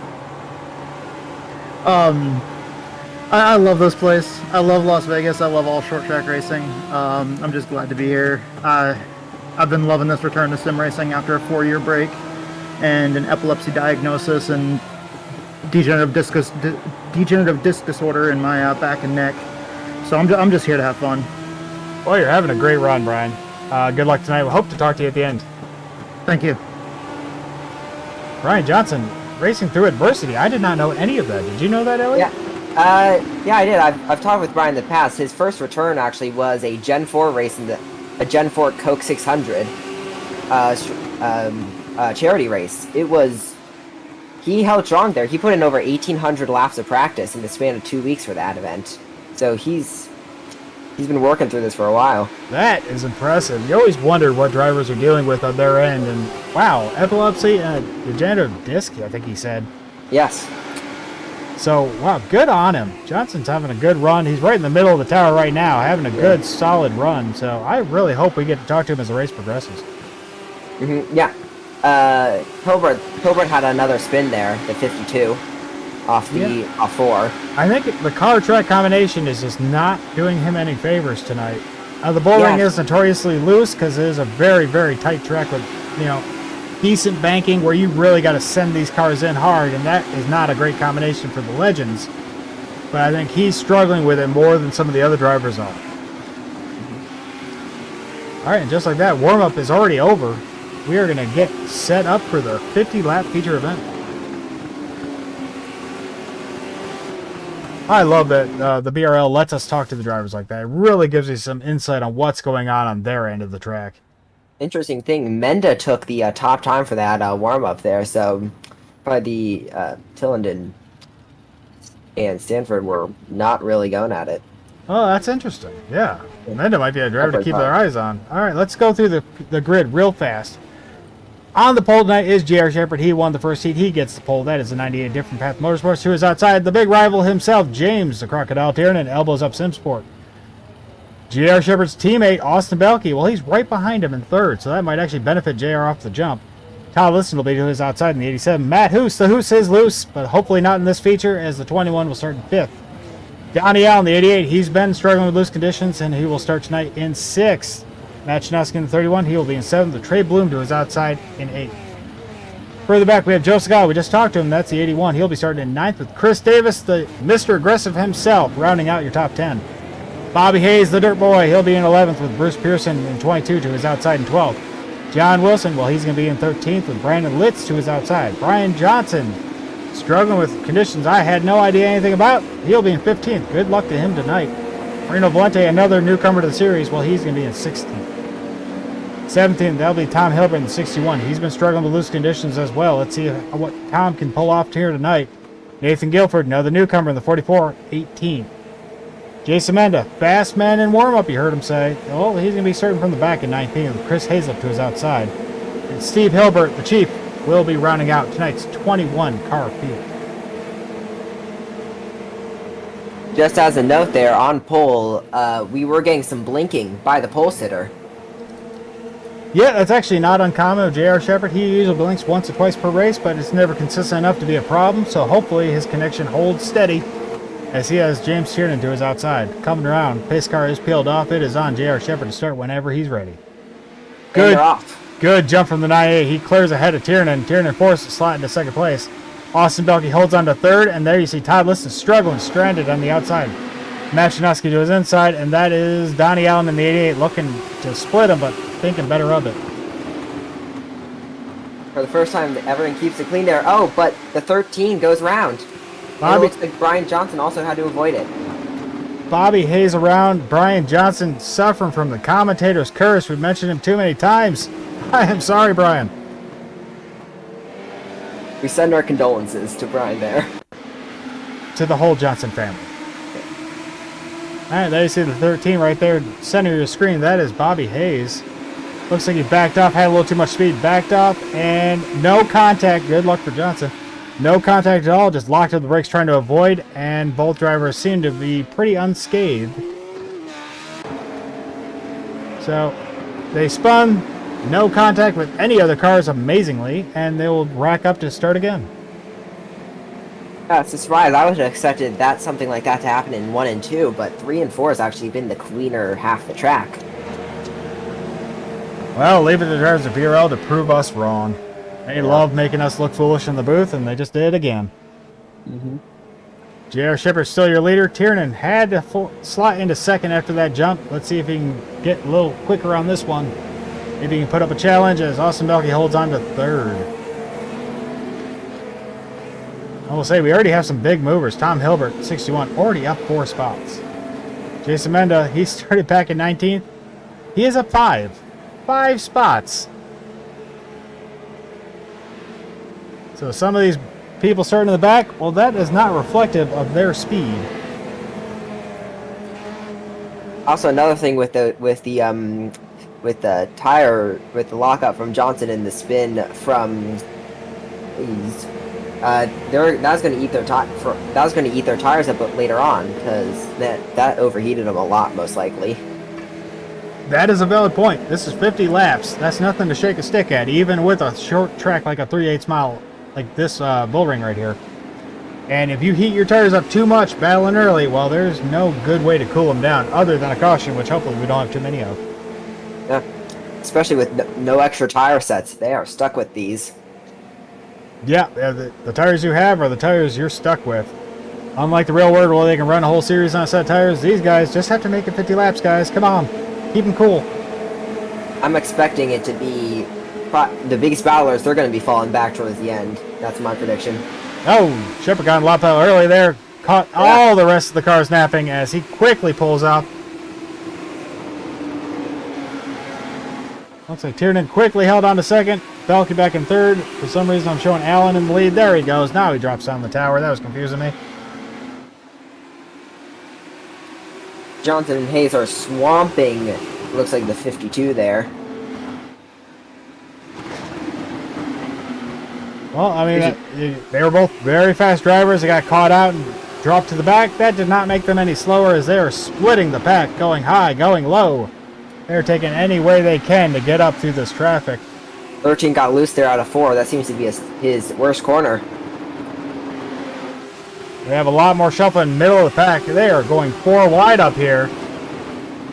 I love this place. I love Las Vegas. I love all short track racing. I'm just glad to be here. I've been loving this return to sim racing after a 4-year break and an epilepsy diagnosis and degenerative disc disorder in my back and neck. So I'm just here to have fun. Well, you're having a great run, Brian. Good luck tonight. We hope to talk to you at the end. Thank you. Brian Johnson, racing through adversity. I did not know any of that. Did you know that, Elliot? Yeah, I did. I've talked with Brian in the past. His first return actually was a Gen 4 race a Gen 4 Coke 600 charity race. He held strong there. He put in over 1,800 laps of practice in the span of 2 weeks for that event. So he's been working through this for a while. That is impressive. You always wondered what drivers are dealing with on their end, and wow, epilepsy and degenerative disc, I think he said. Yes. So, wow, good on him. Johnson's having a good run. He's right in the middle of the tower right now, having a good, solid run. So I really hope we get to talk to him as the race progresses. Yeah. Hilbert had another spin there, the 52, off 4. I think the car-track combination is just not doing him any favors tonight. The Bullring is notoriously loose because it is a very, very tight track with, decent banking where you really got to send these cars in hard, and that is not a great combination for the Legends. But I think he's struggling with it more than some of the other drivers are. All right, and just like that, warm-up is already over. We are going to get set up for the 50-lap feature event. I love that the BRL lets us talk to the drivers like that. It really gives you some insight on what's going on their end of the track. Interesting thing, Menda took the top time for that warm-up there, so probably the Tillenden and Stanford were not really going at it. Oh, that's interesting. Yeah, Menda might be a driver to keep their eyes on. All right, let's go through the grid real fast. On the pole tonight is J.R. Shepard. He won the first heat. He gets the pole. That is the 98 Different Path Motorsports, who is outside. The big rival himself, James, the Crocodile Tiernan, elbows up SimSport. J.R. Shepard's teammate, Austin Belke, well, he's right behind him in third, so that might actually benefit J.R. off the jump. Todd Liston will be to his outside in the 87. Matt Hoos, the Hoos is loose, but hopefully not in this feature, as the 21 will start in 5th. Donnie Allen, the 88, he's been struggling with loose conditions, and he will start tonight in 6th. Matt Chinosky in the 31, he will be in 7th. The Trey Bloom to his outside in 8th. Further back, we have Joe Segal. We just talked to him. That's the 81. He'll be starting in 9th with Chris Davis, the Mr. Aggressive himself, rounding out your top 10. Bobby Hayes, the Dirt Boy, he'll be in 11th with Bruce Pearson in 22 to his outside in 12th. John Wilson, well, he's going to be in 13th with Brandon Litz to his outside. Brian Johnson, struggling with conditions I had no idea anything about. He'll be in 15th. Good luck to him tonight. Reno Valente, another newcomer to the series, well, he's going to be in 16th. 17th, that'll be Tom Hilbert in 61. He's been struggling with loose conditions as well. Let's see what Tom can pull off here tonight. Nathan Guilford, another newcomer in the 44, 18. Jason Menda, fast man in warm-up, you heard him say. Oh, he's going to be starting from the back in 19th with Chris Hazlett to his outside. And Steve Hilbert, the Chief, will be rounding out tonight's 21-car field. Just as a note there, on pole, we were getting some blinking by the pole sitter. Yeah, that's actually not uncommon of J.R. Shepard. He usually blinks once or twice per race, but it's never consistent enough to be a problem, so hopefully his connection holds steady as he has James Tiernan to his outside. Coming around, pace car is peeled off. It is on J.R. Shepard to start whenever he's ready. Good jump from the 98. He clears ahead of Tiernan. Tiernan forces a slot into second place. Austin Belke holds on to third, and there you see Todd Liston struggling, stranded on the outside. Matt Shanoski to his inside, and that is Donnie Allen in the 88 looking to split him, but thinking better of it. For the first time, everyone keeps it clean there. Oh, but the 13 goes round. Bobby, It looks like Brian Johnson also had to avoid it. Bobby Hayes around. Brian Johnson suffering from the commentator's curse. We've mentioned him too many times. I am sorry, Brian. We send our condolences to Brian there. To the whole Johnson family. All right, there you see the 13 right there, center of your screen. That is Bobby Hayes. Looks like he backed off, had a little too much speed, backed off, and no contact. Good luck for Johnson. No contact at all, just locked up the brakes trying to avoid, and both drivers seem to be pretty unscathed. So they spun, no contact with any other cars, amazingly, and they will rack up to start again. Yeah, it's a surprise. I would have expected that something like that to happen in 1 and 2, but 3 and 4 has actually been the cleaner half the track. Well, leave it to the drivers of BRL to prove us wrong. They love making us look foolish in the booth, and they just did it again. J.R. Shepard's still your leader. Tiernan had to slot into second after that jump. Let's see if he can get a little quicker on this one. Maybe he can put up a challenge as Austin Belke holds on to third. I will say we already have some big movers. Tom Hilbert, 61, already up 4 spots. Jason Menda, he started back in 19th. He is up 5 spots. So some of these people starting in the back, well, that is not reflective of their speed. Also, another thing with the tire, with the lockup from Johnson and the spin from that's going to eat their tires up later on, because that overheated them a lot, most likely. That is a valid point. This is 50 laps. That's nothing to shake a stick at, even with a short track like a 3/8 mile, like this Bullring right here. And if you heat your tires up too much battling early, well, there's no good way to cool them down other than a caution, which hopefully we don't have too many of. Yeah, especially with no extra tire sets. They are stuck with these. Yeah, the tires you have are the tires you're stuck with. Unlike the real world where they can run a whole series on a set of tires, these guys just have to make it 50 laps, guys. Come on. Keep them cool. I'm expecting it to be the biggest battlers. They're going to be falling back towards the end. That's my prediction. Oh, Shepard got a lot early there. Caught all the rest of the cars napping as he quickly pulls off. Looks like Tiernan quickly held on to second. Belke back in third. For some reason, I'm showing Allen in the lead. There he goes. Now he drops down the tower. That was confusing me. Johnson and Hayes are swamping, looks like, the 52 there. Well, I mean, they were both very fast drivers. They got caught out and dropped to the back. That did not make them any slower as they are splitting the pack, going high, going low. They're taking any way they can to get up through this traffic. 13 got loose there out of 4. That seems to be his worst corner. We have a lot more shuffling middle of the pack. They are going 4 wide up here.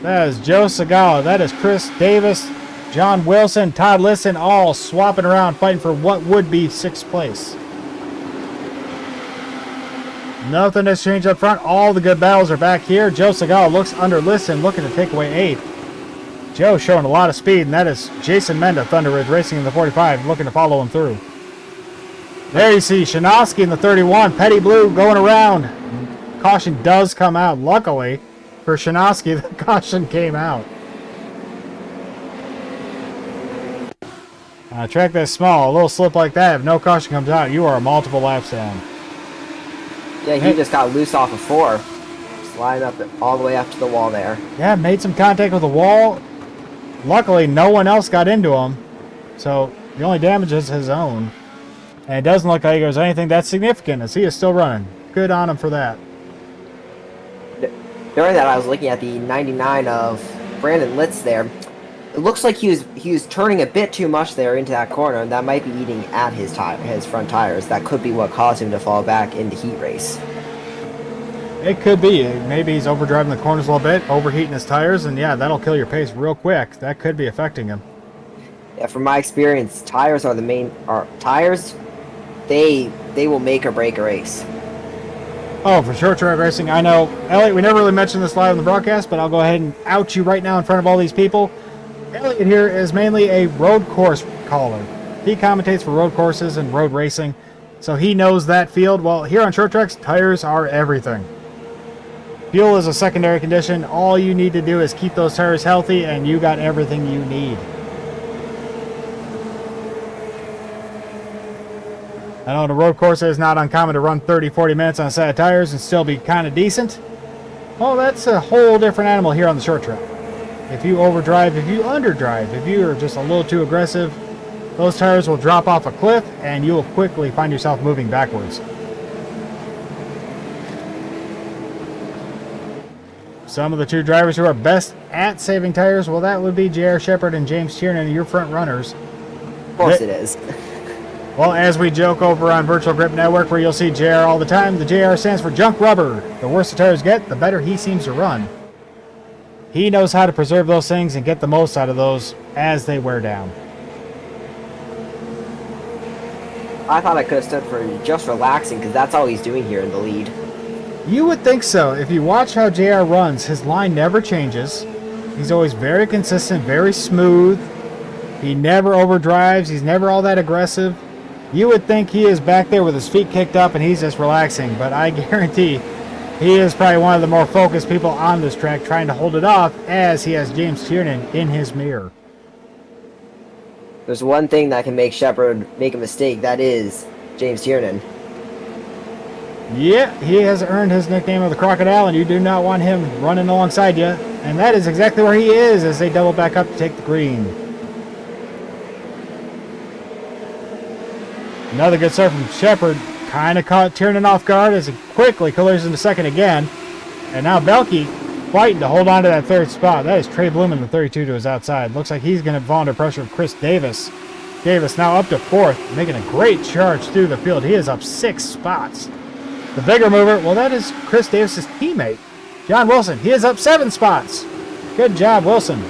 That is Joe Segala. That is Chris Davis, John Wilson, Todd Liston, all swapping around, fighting for what would be 6th place. Nothing has changed up front. All the good battles are back here. Joe Segala looks under Liston, looking to take away 8th. Joe showing a lot of speed, and that is Jason Menda, Thunder Ridge Racing in the 45, looking to follow him through. There you see Shanoski in the 31, Petty Blue going around. Caution does come out. Luckily for Shanoski, the caution came out. A track that's small, a little slip like that, if no caution comes out, you are multiple laps down. Yeah, he just got loose off of 4. Sliding up all the way up to the wall there. Yeah, made some contact with the wall. Luckily, no one else got into him, so the only damage is his own. And it doesn't look like there's anything that's significant as he is still running. Good on him for that. During that, I was looking at the 99 of Brandon Litz there. It looks like he was turning a bit too much there into that corner, and that might be eating at his front tires. That could be what caused him to fall back in the heat race. It could be. Maybe he's overdriving the corners a little bit, overheating his tires, and yeah, that'll kill your pace real quick. That could be affecting him. Yeah, from my experience, tires are the main. Tires, they will make or break a race. Oh, for short track racing, I know. Elliot, we never really mentioned this live on the broadcast, but I'll go ahead and out you right now in front of all these people. Elliot here is mainly a road course caller. He commentates for road courses and road racing, so he knows that field. Well, here on short tracks, tires are everything. Fuel is a secondary condition. All you need to do is keep those tires healthy, and you got everything you need. I know the road course is not uncommon to run 30-40 minutes on a set of tires and still be kind of decent. Well, that's a whole different animal here on the short track. If you overdrive, if you underdrive, if you are just a little too aggressive, those tires will drop off a cliff and you will quickly find yourself moving backwards. Some of the two drivers who are best at saving tires, well, that would be J.R. Shepard and James Tiernan, your front runners. Of course it is. Well, as we joke over on Virtual Grip Network, where you'll see JR all the time, the JR stands for junk rubber. The worse the tires get, the better he seems to run. He knows how to preserve those things and get the most out of those as they wear down. I thought I could have stood for just relaxing, because that's all he's doing here in the lead. You would think so. If you watch how JR runs, his line never changes. He's always very consistent, very smooth. He never overdrives. He's never all that aggressive. You would think he is back there with his feet kicked up and he's just relaxing, but I guarantee he is probably one of the more focused people on this track trying to hold it off as he has James Tiernan in his mirror. There's one thing that can make Shepard make a mistake, that is James Tiernan. Yeah, he has earned his nickname of the Crocodile, and you do not want him running alongside you, and that is exactly where he is as they double back up to take the green. Another good start from Shepard. Kind of caught Tiernan off guard as he quickly clears into second again. And now Belke fighting to hold on to that third spot. That is Trey Bloom in the 32 to his outside. Looks like he's going to fall under pressure of Chris Davis. Davis now up to fourth, making a great charge through the field. He is up 6 spots. The bigger mover, well, that is Chris Davis's teammate, John Wilson. He is up 7 spots. Good job, Wilson.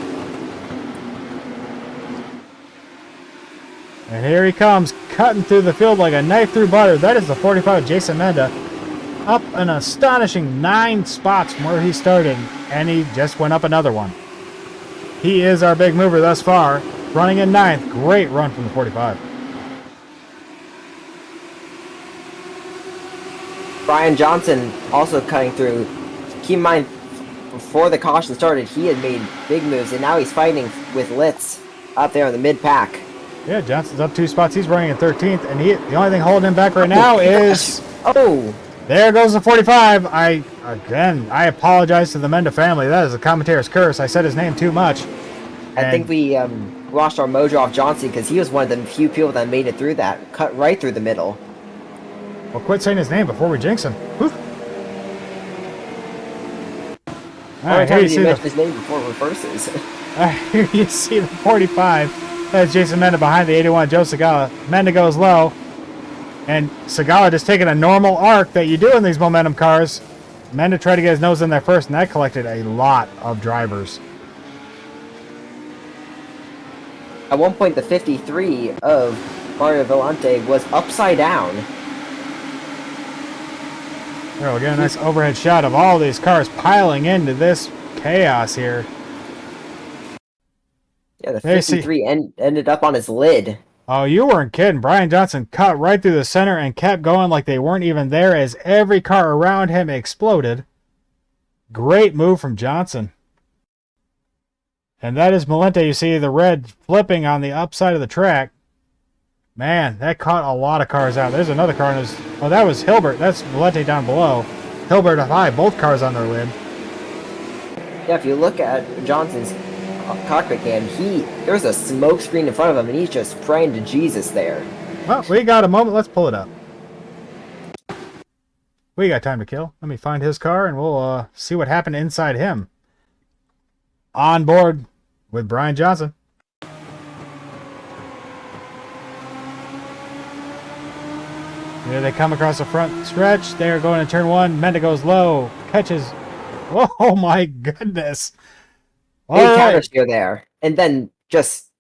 And here he comes, cutting through the field like a knife through butter. That is the 45 Jason Menda, up an astonishing 9 spots from where he started, and he just went up another one. He is our big mover thus far, running in 9th. Great run from the 45. Brian Johnson also cutting through. Keep in mind, before the caution started, he had made big moves, and now he's fighting with Litz up there in the mid-pack. Yeah, Johnson's up 2 spots. He's running in 13th, and the only thing holding him back right now is... Oh! There goes the 45. I apologize to the Menda family. That is a commentator's curse. I said his name too much. I think we lost our mojo off Johnson because he was one of the few people that made it through that. Cut right through the middle. Well, quit saying his name before we jinx him. Whew. All right, here you see his name before reverses. Here you see the 45. That's Jason Menda behind the 81, Joe Segala. Menda goes low. And Segala just taking a normal arc that you do in these momentum cars. Menda tried to get his nose in there first, and that collected a lot of drivers. At one point, the 53 of Mario Vellante was upside down. There we go, a nice overhead shot of all these cars piling into this chaos here. Yeah, the 53 ended up on his lid. Oh, you weren't kidding. Brian Johnson cut right through the center and kept going like they weren't even there as every car around him exploded. Great move from Johnson. And that is Malente. You see the red flipping on the upside of the track. Man, that caught a lot of cars out. There's another car. Oh, that was Hilbert. That's Malente down below. Hilbert up high. Both cars on their lid. Yeah, if you look at Johnson's cockpit cam, there's a smoke screen in front of him, and he's just praying to Jesus there. Well, we got a moment. Let's pull it up. We got time to kill. Let me find his car, and we'll see what happened inside him. On board with Brian Johnson. Here they come across the front stretch. They're going to turn 1. Menda goes low. Catches. Oh, my goodness. Big counter steer there. And then just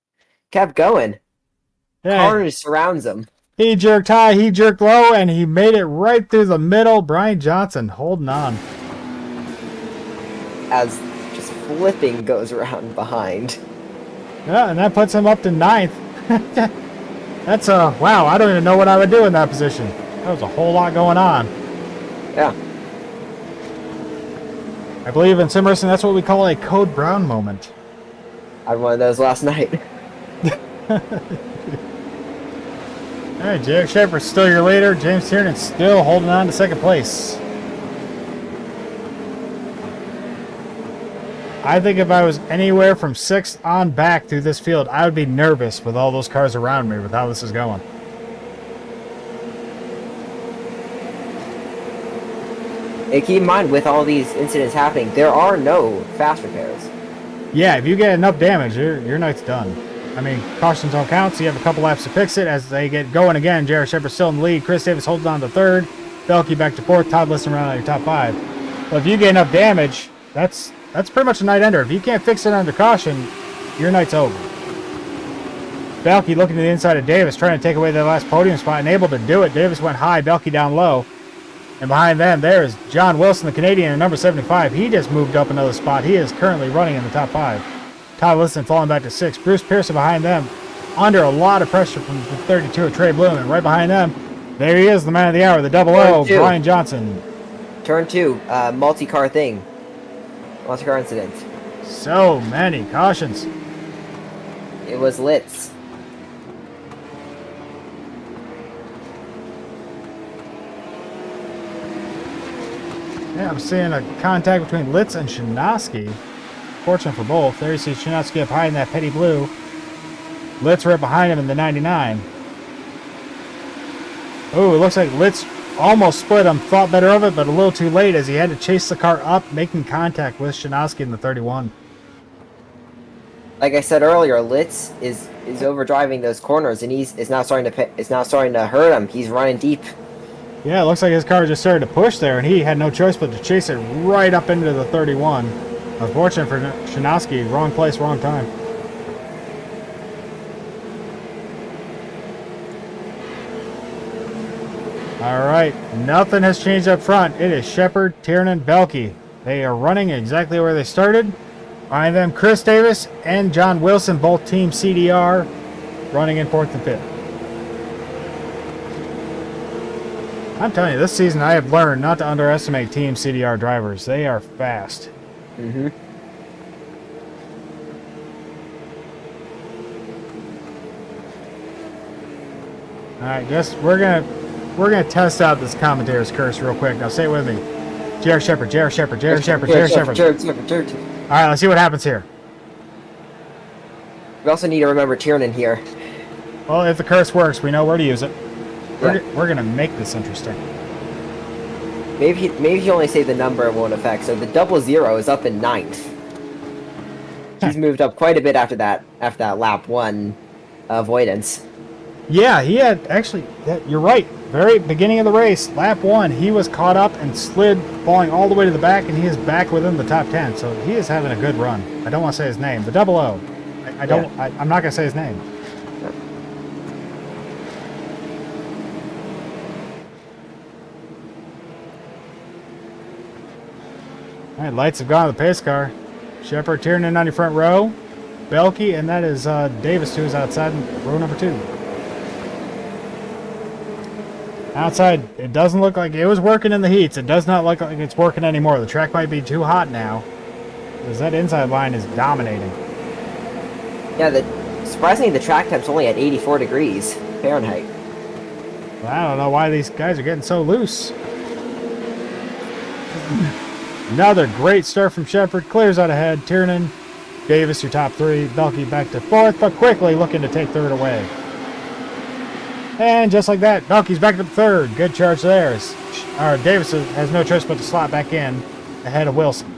kept going. Yeah. Car surrounds him. He jerked high, he jerked low, and he made it right through the middle. Brian Johnson holding on. As just flipping goes around behind. Yeah, and that puts him up to 9th. That's wow, I don't even know what I would do in that position. That was a whole lot going on. Yeah. I believe in sim racing, that's what we call a Code Brown moment. I had one of those last night. All right, Jack Shepard's still your leader. James Tiernan's still holding on to 2nd place. I think if I was anywhere from 6th on back through this field, I would be nervous with all those cars around me with how this is going. Hey, keep in mind, with all these incidents happening, there are no fast repairs. Yeah, if you get enough damage, your night's done. I mean, cautions don't count, so you have a couple laps to fix it. As they get going again, J.R. Shepard's still in the lead. Chris Davis holds on to 3rd. Belkey back to 4th. Todd Liston around out your top 5. But if you get enough damage, that's pretty much a night ender. If you can't fix it under caution, your night's over. Belkey looking to the inside of Davis, trying to take away that last podium spot, and able to do it. Davis went high, Belkey down low. And behind them, there is John Wilson, the Canadian, at number 75. He just moved up another spot. He is currently running in the top 5. Todd Liston falling back to 6. Bruce Pearson behind them, under a lot of pressure from the 32 of Trey Bloom. And right behind them, there he is, the man of the hour, the double O, Brian Johnson. Turn 2, multi-car thing. Multi-car incident. So many cautions. It was Litz. Yeah, I'm seeing a contact between Litz and Shinosky. Fortunate for both. There you see Shinosky up high in that petty blue. Litz right behind him in the 99. Oh, it looks like Litz almost split him. Thought better of it, but a little too late as he had to chase the car up, making contact with Shinosky in the 31. Like I said earlier, Litz is overdriving those corners, and it's now starting to hurt him. He's running deep. Yeah, it looks like his car just started to push there, and he had no choice but to chase it right up into the 31. Unfortunate for Shinosky, wrong place, wrong time. All right, nothing has changed up front. It is Shepard, Tiernan, Belkey. They are running exactly where they started. Behind them, Chris Davis and John Wilson, both Team CDR, running in 4th and 5th. I'm telling you, this season I have learned not to underestimate Team CDR drivers. They are fast. Mm-hmm. All right, guess we're gonna test out this commentator's curse real quick. Now say it with me. J.R. Shepard, J.R. Shepard, J.R. Shepard, J.R. Shepard. All right, let's see what happens here. We also need to remember Tiernan here. Well, if the curse works, we know where to use it. Yeah. We're gonna make this interesting. Maybe he only saved the number it won't affect. So the 00 is up in 9th. He's moved up quite a bit after that lap 1 avoidance. Yeah, he had actually. You're right. Very beginning of the race, lap 1, he was caught up and slid, falling all the way to the back, and he is back within the top 10. So he is having a good run. I don't want to say his name. The 00. I don't. Yeah. I'm not gonna say his name. All right, lights have gone to the pace car. Shepard, Tiernan on your front row. Belkey, and that is Davis, who is outside in row number 2. Outside, it doesn't look like it was working in the heats. It does not look like it's working anymore. The track might be too hot now, because that inside line is dominating. Yeah, surprisingly, the track temp's only at 84 degrees Fahrenheit. Well, I don't know why these guys are getting so loose. Another great start from Shepard. Clears out ahead. Tiernan, Davis, your top 3. Belkey back to 4th, but quickly looking to take 3rd away. And just like that, Belkey's back to 3rd. Good charge there. Davis has no choice but to slot back in ahead of Wilson.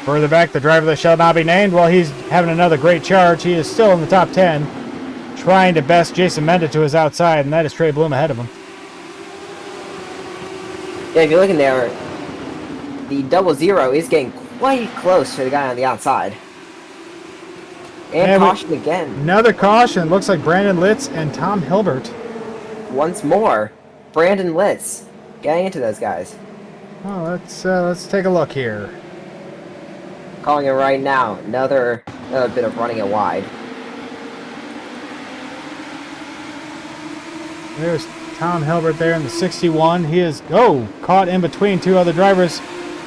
Further back, the driver that shall not be named, well, he's having another great charge. He is still in the top 10, trying to best Jason Menda to his outside, and that is Trey Bloom ahead of him. Yeah, if you're looking there, the 00 is getting quite close to the guy on the outside. And caution again. Another caution. Looks like Brandon Litz and Tom Hilbert. Once more. Brandon Litz getting into those guys. Oh, let's take a look here. Calling it right now. Another bit of running it wide. There's Tom Hilbert there in the 61. He is caught in between two other drivers.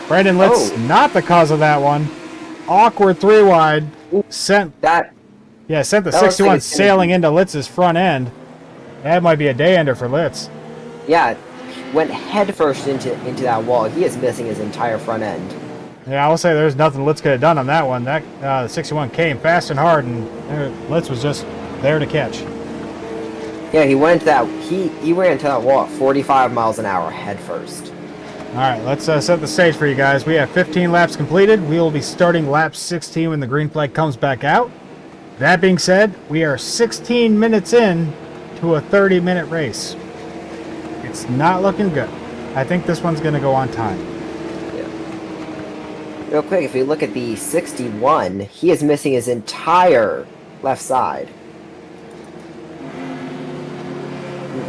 Brandon Litz not the cause of that one. Awkward 3 wide. Sent the 61 sailing into Litz's front end. That might be a day ender for Litz. Yeah, went headfirst into that wall. He is missing his entire front end. Yeah, I will say there's nothing Litz could have done on that one. That the 61 came fast and hard, and Litz was just there to catch. Yeah, he went into that. He ran into that wall at 45 miles an hour headfirst. All right, let's set the stage for you guys. We have 15 laps completed. We will be starting lap 16 when the green flag comes back out. That being said, we are 16 minutes in to a 30-minute race. It's not looking good. I think this one's going to go on time. Yeah. Real quick, if you look at the 61, he is missing his entire left side.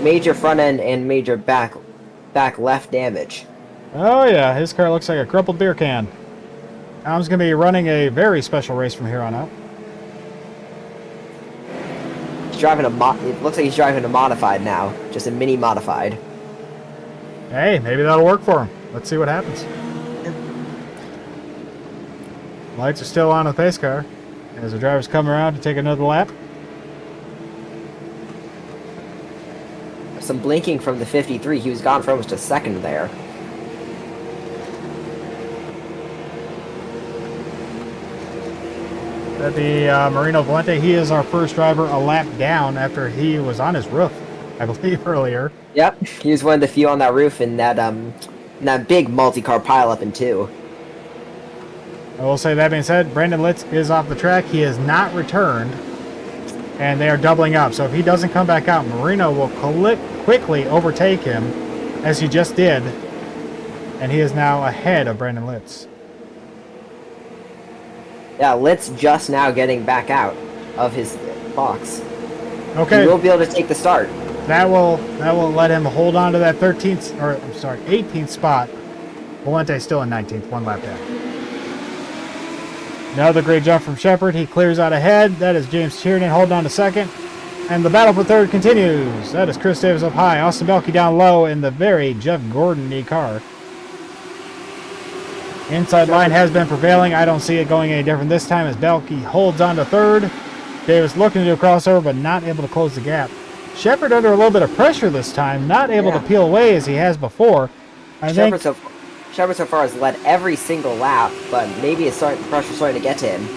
Major front end and major back left damage. Oh yeah, his car looks like a crumpled beer can. Tom's going to be running a very special race from here on out. He's driving it looks like he's driving a modified now, just a mini modified. Hey, maybe that'll work for him. Let's see what happens. Lights are still on the pace car as the drivers come around to take another lap. Some blinking from the 53. He was gone for almost a second there. At the Marino Valente, he is our first driver a lap down after he was on his roof, I believe, earlier. Yep, he was one of the few on that roof in that big multi-car pileup in 2. I will say that being said, Brandon Litz is off the track. He has not returned, and they are doubling up. So if he doesn't come back out, Marino will quickly overtake him, as he just did, and he is now ahead of Brandon Litz. Yeah, Litz just now getting back out of his box. Okay. He will be able to take the start. That will let him hold on to that 18th spot. Valente still in 19th, 1 lap down. Another great jump from Shepard. He clears out ahead. That is James Tiernan holding on to second. And the battle for third continues. That is Chris Davis up high. Austin Belke down low in the very Jeff Gordon-y car. Inside line has been prevailing. I don't see it going any different this time as Belke holds on to third. Davis looking to do a crossover, but not able to close the gap. Shepard under a little bit of pressure this time, not able to peel away as he has before. Shepard so far has led every single lap, but maybe the pressure's starting to get to him.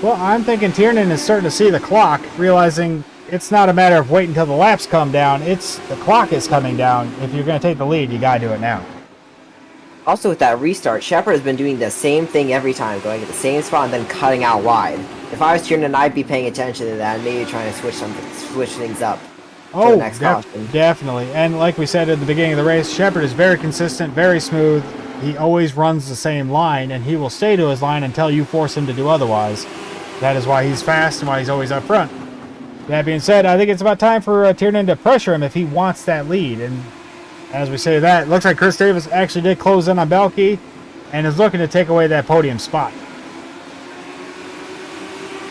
Well, I'm thinking Tiernan is starting to see the clock, realizing it's not a matter of waiting until the laps come down. It's the clock is coming down. If you're going to take the lead, you got to do it now. Also, with that restart, Shepard has been doing the same thing every time, going at the same spot and then cutting out wide. If I was Tiernan, I'd be paying attention to that and maybe trying to switch things up for the next caution. Definitely. And like we said at the beginning of the race, Shepard is very consistent, very smooth. He always runs the same line, and he will stay to his line until you force him to do otherwise. That is why he's fast and why he's always up front. That being said, I think it's about time for Tiernan to pressure him if he wants that lead. And as we say that, it looks like Chris Davis actually did close in on Belke and is looking to take away that podium spot.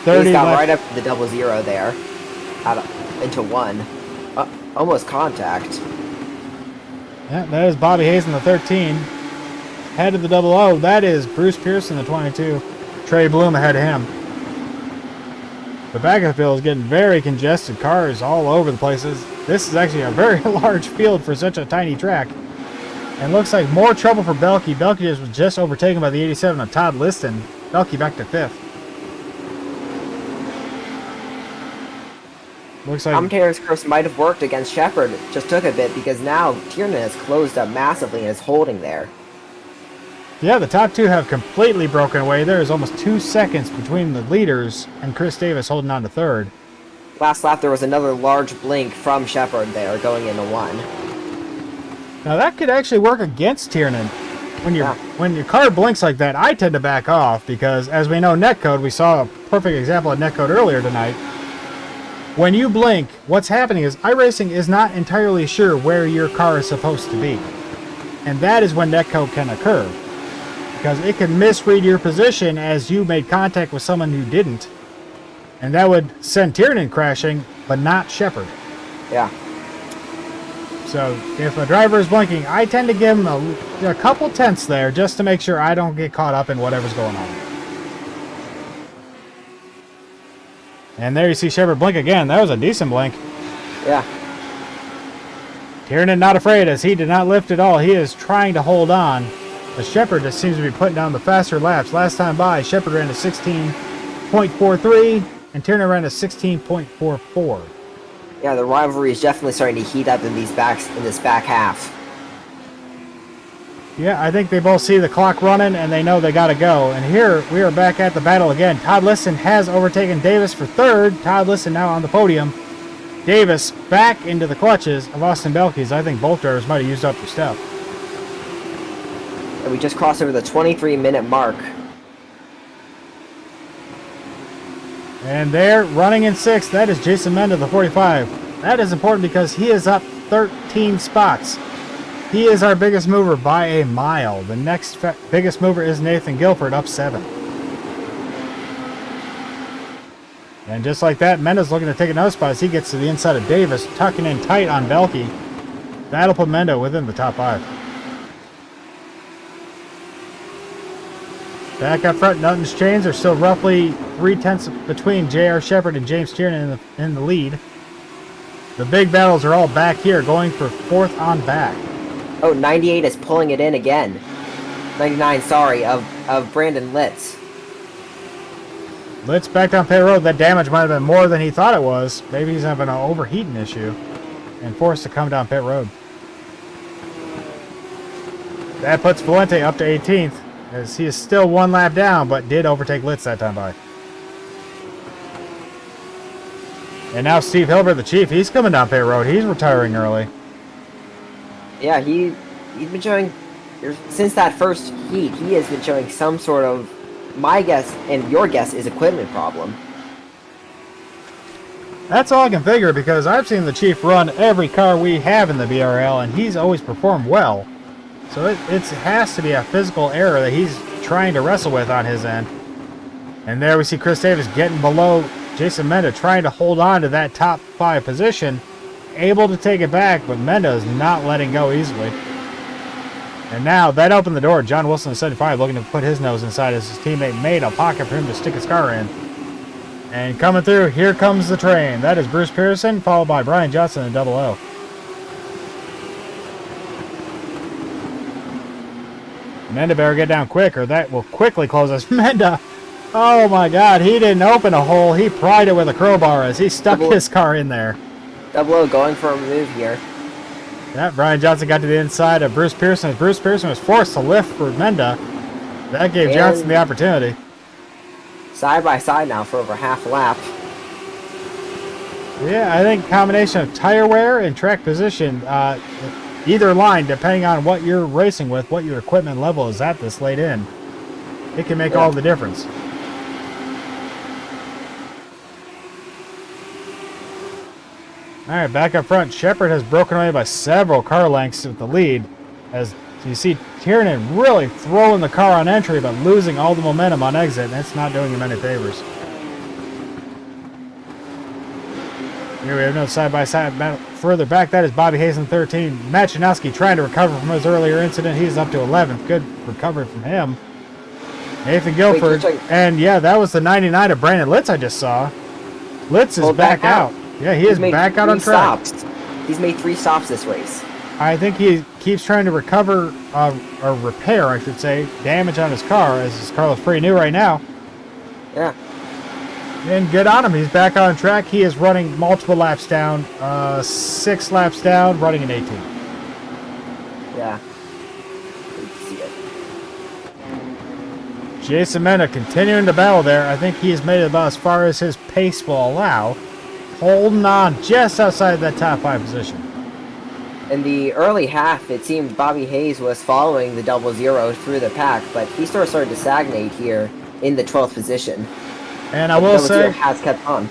He's got right up to the 0-0 there, into 1. Almost contact. Yeah, that is Bobby Hayes in the 13. Head of the 00. That is Bruce Pierce in the 22. Trey Bloom ahead of him. The back of the field is getting very congested. Cars all over the places. This is actually a very large field for such a tiny track. And looks like more trouble for Belke. Belke was just overtaken by the 87 of Todd Liston. Belke back to 5th. Looks like Commentator's curse might have worked against Shepard. Just took a bit because now Tiernan has closed up massively and is holding there. Yeah, the top two have completely broken away. There is almost 2 seconds between the leaders and Chris Davis holding on to third. Last lap there was another large blink from Shepard there going into 1. Now that could actually work against Tiernan. when your car blinks like that, I tend to back off because, as we know, netcode, we saw a perfect example of netcode earlier tonight. When you blink, what's happening is iRacing is not entirely sure where your car is supposed to be. And that is when netcode can occur. Because it can misread your position as you made contact with someone who didn't. And that would send Tiernan crashing, but not Shepard. Yeah. So if a driver is blinking, I tend to give him a couple tenths there just to make sure I don't get caught up in whatever's going on. And there you see Shepard blink again. That was a decent blink. Yeah. Tiernan not afraid as he did not lift at all. He is trying to hold on. The Shepard just seems to be putting down the faster laps. Last time by, Shepard ran to 16.43 and Tiernan ran to 16.44. Yeah, the rivalry is definitely starting to heat up in this back half. Yeah, I think they both see the clock running and they know they got to go. And here we are back at the battle again. Todd Liston has overtaken Davis for third. Todd Liston now on the podium. Davis back into the clutches of Austin Belkes. I think both drivers might have used up their stuff. And we just crossed over the 23-minute mark. And there, running in sixth, that is Jason Menda, the 45. That is important because he is up 13 spots. He is our biggest mover by a mile. The next biggest mover is Nathan Guilford, up 7. And just like that, Menda's looking to take another spot as he gets to the inside of Davis, tucking in tight on Belke. That'll put Menda within the top 5. Back up front, nothing's changed. There's still roughly 3/10 between J.R. Shepard and James Tiernan in the lead. The big battles are all back here, going for 4th on back. Oh, 98 is pulling it in again. 99, sorry, of Brandon Litz. Litz back down pit road. That damage might have been more than he thought it was. Maybe he's having an overheating issue and forced to come down pit road. That puts Valente up to 18th as he is still 1 lap down, but did overtake Litz that time by. And now Steve Hilbert, the chief, he's coming down pit road. He's retiring early. Yeah, he's been showing, since that first heat, he has been showing some sort of, my guess and your guess is equipment problem. That's all I can figure because I've seen the chief run every car we have in the BRL and he's always performed well. So it has to be a physical error that he's trying to wrestle with on his end. And there we see Chris Davis getting below Jason Menda, trying to hold on to that top 5 position. Able to take it back, but Menda is not letting go easily. And now that opened the door. John Wilson at 75 looking to put his nose inside as his teammate made a pocket for him to stick his car in. And coming through, here comes the train. That is Bruce Pearson, followed by Brian Johnson in double O. Menda better get down quick or that will quickly close us. Menda, oh my God, he didn't open a hole. He pried it with a crowbar as he stuck his car in there. Double O going for a move here. Yeah, Brian Johnson got to the inside of Bruce Pearson as Bruce Pearson was forced to lift for Menda. That gave Johnson the opportunity. Side by side now for over half a lap. Yeah, I think combination of tire wear and track position, either line, depending on what you're racing with, what your equipment level is at this late in, it can make all the difference. All right, back up front, Shepard has broken away by several car lengths with the lead. As you see, Tiernan really throwing the car on entry, but losing all the momentum on exit, and it's not doing him any favors. Here we have another side-by-side battle further back. That is Bobby Hazen, 13. Matt Janowski trying to recover from his earlier incident. He's up to 11th. Good recovery from him. Nathan Guilford. And, yeah, that was the 99 of Brandon Litz I just saw. Litz is back out. Yeah, he is back out on track. He's made 3 stops this race. I think he keeps trying to recover, or repair, I should say, damage on his car, as his car is pretty new right now. Yeah. And good on him. He's back on track. He is running multiple laps down, 6 laps down, running an 18. Yeah. You can see it. Jason Menda continuing to battle there. I think he has made it about as far as his pace will allow. Holding on just outside that top 5 position. In the early half, it seemed Bobby Hayes was following the 00 through the pack, but he started to stagnate here in the 12th position. And I will say, has kept on.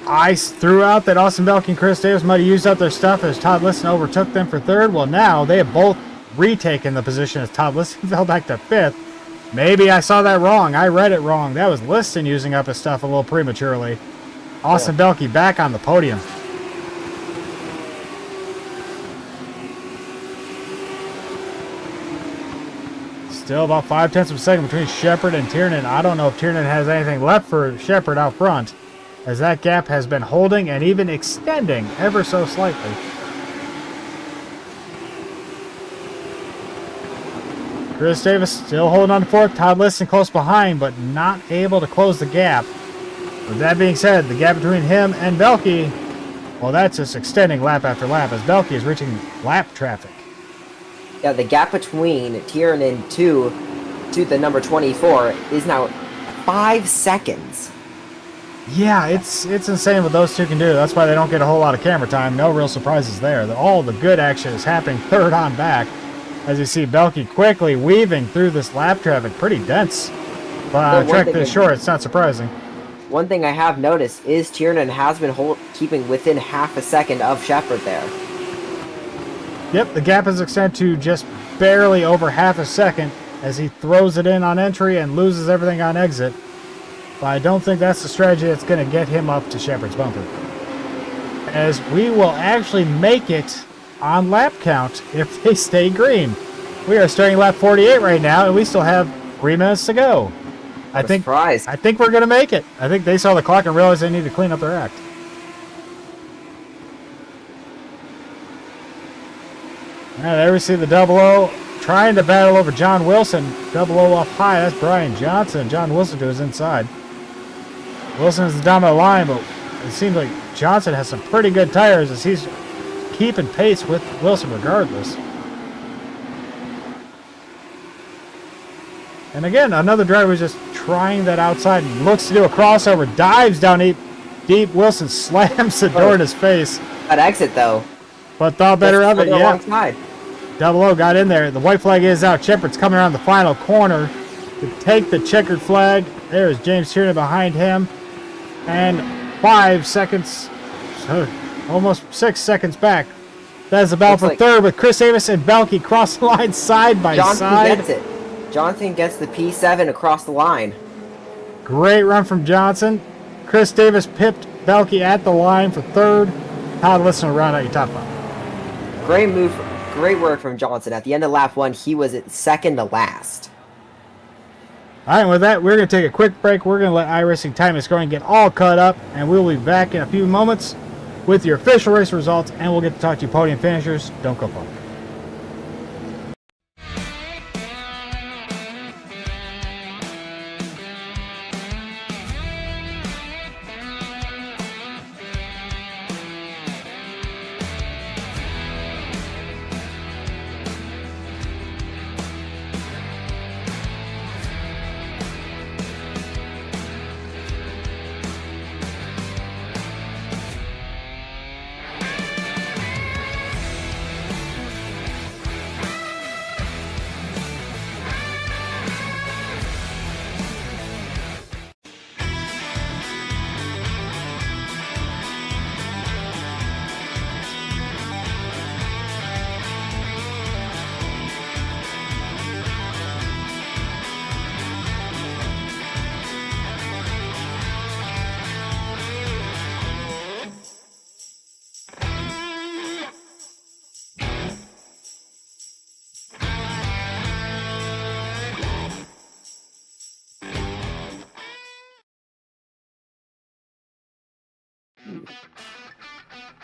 I threw out that Austin Belk and Chris Davis might have used up their stuff as Todd Liston overtook them for third. Well, now they have both retaken the position as Todd Liston fell back to fifth. Maybe I saw that wrong. I read it wrong. That was Liston using up his stuff a little prematurely. Austin Belk back on the podium. Still about 0.5 of a second between Shepard and Tiernan. I don't know if Tiernan has anything left for Shepard out front, as that gap has been holding and even extending ever so slightly. Chris Davis still holding on to fourth. Todd Liston close behind, but not able to close the gap. With that being said, the gap between him and Belke, well, that's just extending lap after lap as Belke is reaching lap traffic. Yeah, the gap between Tiernan to the number 24 is now 5 seconds. Yeah, it's insane what those two can do. That's why they don't get a whole lot of camera time. No real surprises there. All the good action is happening third on back. As you see Belke quickly weaving through this lap traffic. Pretty dense. But track this short, it's not surprising. One thing I have noticed is Tiernan has been keeping within half a second of Shepard there. Yep, the gap is extended to just barely over half a second as he throws it in on entry and loses everything on exit. But I don't think that's the strategy that's going to get him up to Shepard's bumper. As we will actually make it on lap count if they stay green. We are starting lap 48 right now, and we still have 3 minutes to go. I think we're going to make it. I think they saw the clock and realized they need to clean up their act. And there we see the 00 trying to battle over John Wilson. 00 up high, that's Brian Johnson. John Wilson to his inside. Wilson is the dominant line, but it seems like Johnson has some pretty good tires as he's keeping pace with Wilson regardless. And again, another driver is just trying that outside and looks to do a crossover, dives down deep. Wilson slams the door in his face. That exit though. But thought better of it, yeah. Alongside. 00 got in there. The white flag is out. Shepard's coming around the final corner to take the checkered flag. There's James Tiernan behind him. And 5 seconds, so almost 6 seconds back. That's the battle for third with Chris Davis and Belke cross the line side by side. Johnson gets it. Johnson gets the P7 across the line. Great run from Johnson. Chris Davis pipped Belke at the line for third. Todd Liston will round out your top 5. Great move. Great work from Johnson. At the end of lap 1, he was at second to last. All right, with that, we're going to take a quick break. We're going to let iRacing time and scoring get all caught up, and we'll be back in a few moments with your official race results, and we'll get to talk to you podium finishers. Don't go far.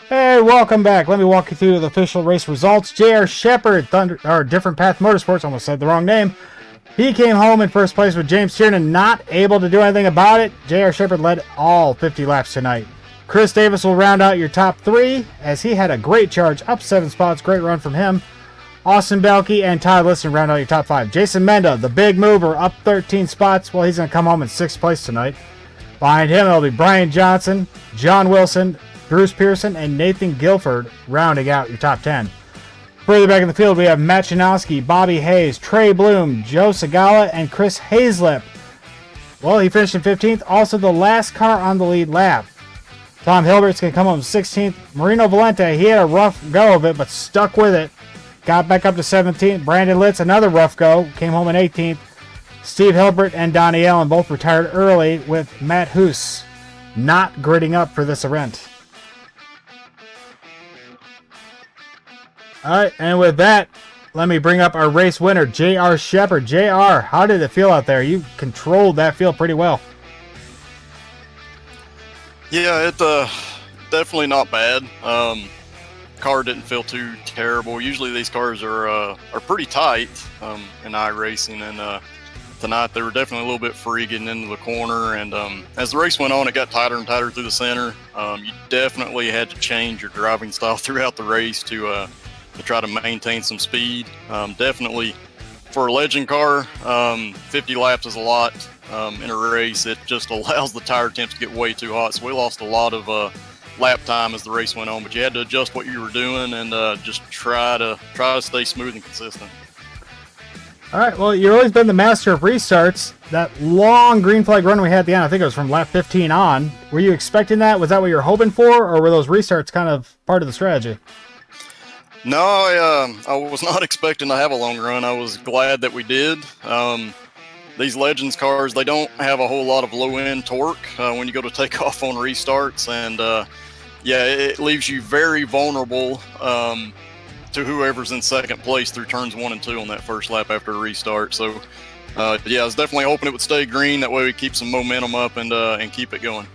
Hey, welcome back. Let me walk you through the official race results. J.R. Shepard, Different Path Motorsports, almost said the wrong name. He came home in first place with James Tiernan, not able to do anything about it. J.R. Shepard led all 50 laps tonight. Chris Davis will round out your top 3 as he had a great charge, up 7 spots. Great run from him. Austin Belke and Todd Liston round out your top 5. Jason Menda, the big mover, up 13 spots. Well, he's going to come home in 6th place tonight. Behind him, it'll be Brian Johnson, John Wilson, Bruce Pearson, and Nathan Guilford rounding out your top 10. Further back in the field, we have Matt Janowski, Bobby Hayes, Trey Bloom, Joe Segala, and Chris Hazlip. Well, he finished in 15th, also the last car on the lead lap. Tom Hilbert's going to come home 16th. Marino Valente, he had a rough go of it, but stuck with it. Got back up to 17th. Brandon Litz, another rough go, came home in 18th. Steve Hilbert and Donnie Allen both retired early, with Matt Hoos not gridding up for this event. All right, and with that, let me bring up our race winner, J.R. Shepard. J.R., how did it feel out there? You controlled that field pretty well. Yeah, it definitely not bad. Car didn't feel too terrible. Usually these cars are pretty tight in iRacing, and tonight they were definitely a little bit free getting into the corner. And as the race went on, it got tighter and tighter through the center. You definitely had to change your driving style throughout the race to try to maintain some speed. Definitely for a legend car, 50 laps is a lot in a race. It just allows the tire temps to get way too hot. So we lost a lot of lap time as the race went on, but you had to adjust what you were doing and just try to stay smooth and consistent. All right, well, you've always been the master of restarts. That long green flag run we had at the end, I think it was from lap 15 on. Were you expecting that? Was that what you were hoping for, or were those restarts kind of part of the strategy? No, I was not expecting to have a long run. I was glad that we did. These Legends cars, they don't have a whole lot of low-end torque when you go to take off on restarts, and yeah, it leaves you very vulnerable to whoever's in second place through turns 1 and 2 on that first lap after a restart. So yeah, I was definitely hoping it would stay green. That way we keep some momentum up and keep it going.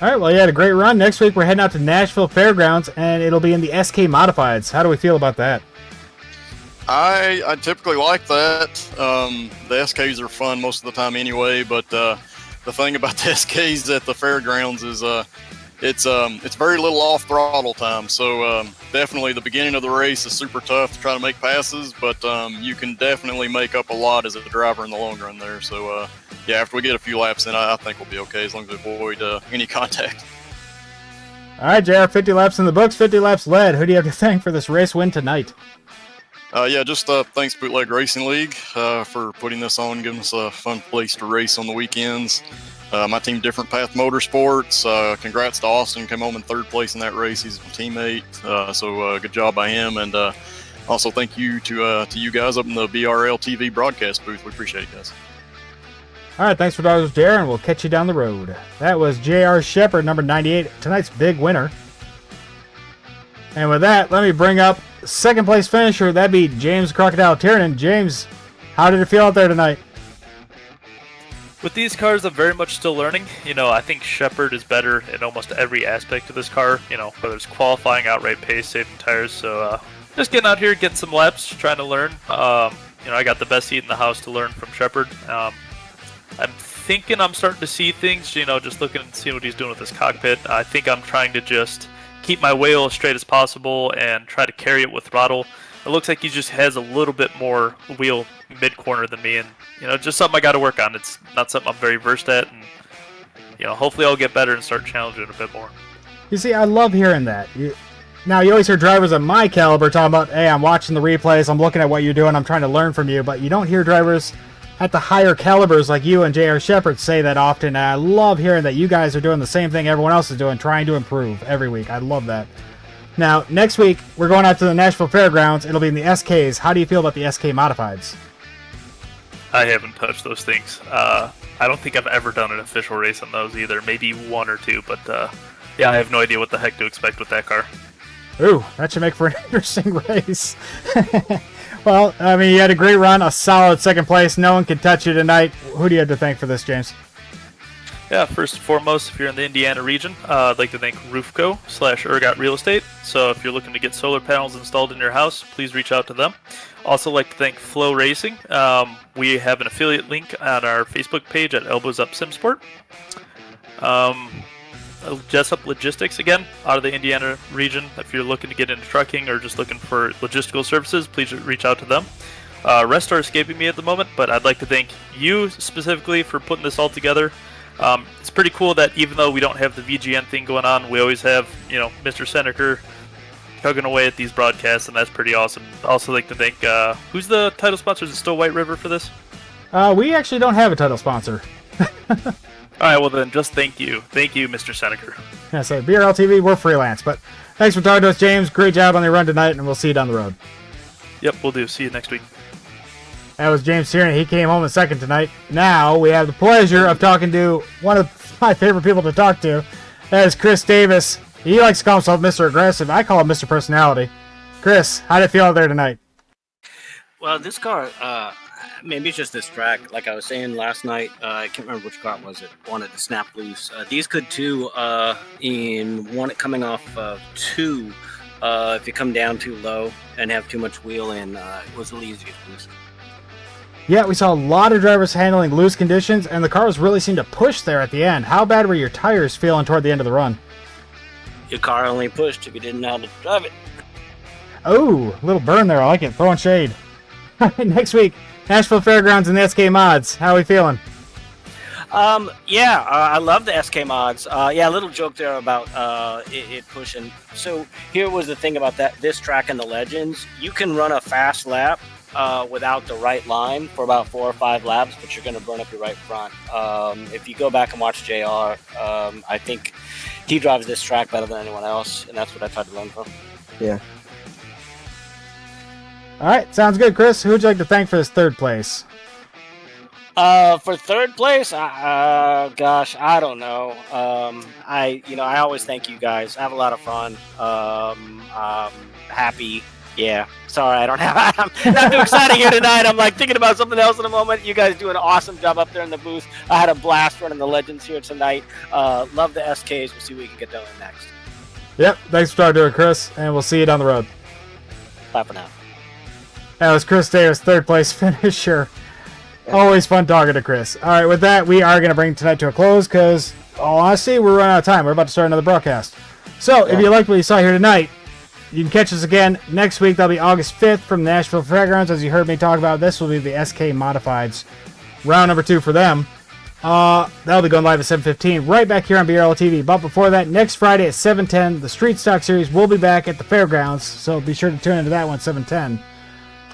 All right, well, you had a great run. Next week, we're heading out to Nashville Fairgrounds, and it'll be in the SK Modifieds. How do we feel about that? I typically like that. The SKs are fun most of the time anyway, but the thing about the SKs at the fairgrounds is it's very little off throttle time. So definitely the beginning of the race is super tough to try to make passes, but you can definitely make up a lot as a driver in the long run there. So yeah, after we get a few laps in, I think we'll be okay as long as we avoid any contact. All right, JR, 50 laps in the books, 50 laps led. Who do you have to thank for this race win tonight? Yeah, just thanks Bootleg Racing League for putting this on, giving us a fun place to race on the weekends. My team, Different Path Motorsports, congrats to Austin, came home in 3rd place in that race. He's a teammate, so good job by him. And also thank you to you guys up in the BRL TV broadcast booth. We appreciate it, guys. All right, thanks for talking with JR, and we'll catch you down the road. That was J.R. Shepard, number 98, tonight's big winner. And with that, let me bring up second place finisher. That'd be James Crocodile Tiernan. James, how did it feel out there tonight? With these cars, I'm very much still learning. You know, I think Shepard is better in almost every aspect of this car. You know, whether it's qualifying, outright pace, saving tires. So just getting out here, getting some laps, trying to learn. You know, I got the best seat in the house to learn from Shepard. I'm thinking I'm starting to see things, you know, just looking and seeing what he's doing with his cockpit. I think I'm trying to just keep my wheel as straight as possible and try to carry it with throttle. It looks like he just has a little bit more wheel mid-corner than me, and, you know, just something I got to work on. It's not something I'm very versed at, and, you know, hopefully I'll get better and start challenging a bit more. You see, I love hearing that. Now, you always hear drivers of my caliber talking about, hey, I'm watching the replays, I'm looking at what you're doing, I'm trying to learn from you, but you don't hear drivers at the higher calibers like you and J.R. Shepard say that often, and I love hearing that you guys are doing the same thing everyone else is doing, trying to improve every week. I love that. Now, next week, we're going out to the Nashville Fairgrounds. It'll be in the SKs. How do you feel about the SK Modifieds? I haven't touched those things. I don't think I've ever done an official race on those either. Maybe 1 or 2, but yeah, I have no idea what the heck to expect with that car. Ooh, that should make for an interesting race. Well, I mean, you had a great run, a solid second place. No one can touch you tonight. Who do you have to thank for this, James? Yeah, first and foremost, if you're in the Indiana region, I'd like to thank Roofco/Ergot Real Estate. So if you're looking to get solar panels installed in your house, please reach out to them. Also like to thank Flow Racing. We have an affiliate link on our Facebook page at Elbows Up SimSport. Jessup Logistics, again, out of the Indiana region. If you're looking to get into trucking or just looking for logistical services, please reach out to them. Rest are escaping me at the moment, but I'd like to thank you specifically for putting this all together. It's pretty cool that even though we don't have the VGN thing going on, we always have, you know, Mr. Seneker chugging away at these broadcasts, and that's pretty awesome. Also like to thank, who's the title sponsor? Is it still White River for this? We actually don't have a title sponsor. All right, well then, just thank you. Thank you, Mr. Seneca. Yeah, so BRL TV, we're freelance. But thanks for talking to us, James. Great job on the run tonight, and we'll see you down the road. Yep, we'll do. See you next week. That was James Tierney. He came home in second tonight. Now we have the pleasure of talking to one of my favorite people to talk to. That is Chris Davis. He likes to call himself Mr. Aggressive. I call him Mr. Personality. Chris, how did it feel out there tonight? Well, this car, maybe it's just this track. Like I was saying last night, I can't remember which car it was. It wanted to snap loose. These could too, in one coming off of two. If you come down too low and have too much wheel in, it was really easy to get loose. Yeah, we saw a lot of drivers handling loose conditions, and the cars really seemed to push there at the end. How bad were your tires feeling toward the end of the run? Your car only pushed if you didn't know how to drive it. Oh, a little burn there. I like it. Throwing shade. Next week, Nashville Fairgrounds and the SK Mods. How are we feeling? I love the SK mods. A little joke there about it pushing. So here was the thing about this track and the Legends. You can run a fast lap without the right line for about 4 or 5 laps, but you're going to burn up your right front. If you go back and watch JR, I think he drives this track better than anyone else, and that's what I tried to learn from. Yeah. All right, sounds good, Chris. Who would you like to thank for this third place? For third place, gosh, I don't know. I always thank you guys. I have a lot of fun. I'm happy. Yeah, sorry, I don't have. I'm not too excited here tonight. I'm like thinking about something else in a moment. You guys do an awesome job up there in the booth. I had a blast running the Legends here tonight. Love the SKs. We'll see what we can get done next. Yep, thanks for talking to it, Chris, and we'll see you down the road. Bye for now. That was Chris Davis, third place finisher. Always fun talking to Chris. All right, with that, we are going to bring tonight to a close because, all honesty, we're running out of time. We're about to start another broadcast. So, if you liked what you saw here tonight, you can catch us again next week. That'll be August 5th from the Nashville Fairgrounds. As you heard me talk about, this will be the SK Modifieds. Round number 2 for them. That'll be going live at 7:15, right back here on BRL TV. But before that, next Friday at 7:10, the Street Stock Series will be back at the Fairgrounds, so be sure to tune into that one, 7:10.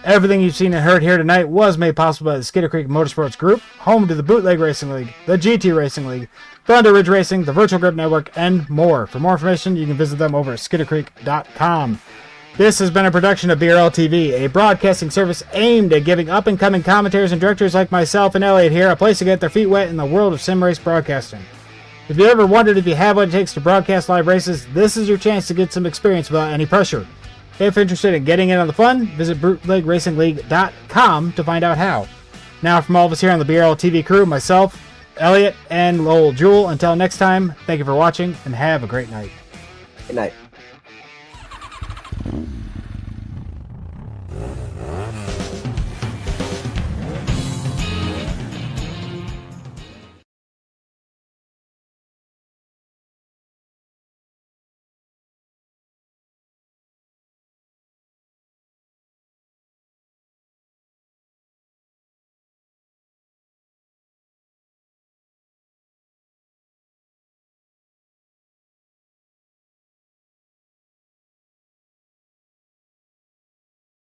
Everything you've seen and heard here tonight was made possible by the Skidder Creek Motorsports Group, home to the Bootleg Racing League, the GT Racing League, Thunder Ridge Racing, the Virtual Grip Network, and more. For more information, you can visit them over at skiddercreek.com. This has been a production of BRL TV, a broadcasting service aimed at giving up-and-coming commentators and directors like myself and Elliot here a place to get their feet wet in the world of sim race broadcasting. If you ever wondered if you have what it takes to broadcast live races, this is your chance to get some experience without any pressure. If interested in getting in on the fun, visit bootlegracingleague.com to find out how. Now, from all of us here on the BRL TV crew, myself, Elliot, and Lowell Jewel, until next time, thank you for watching and have a great night. Good night.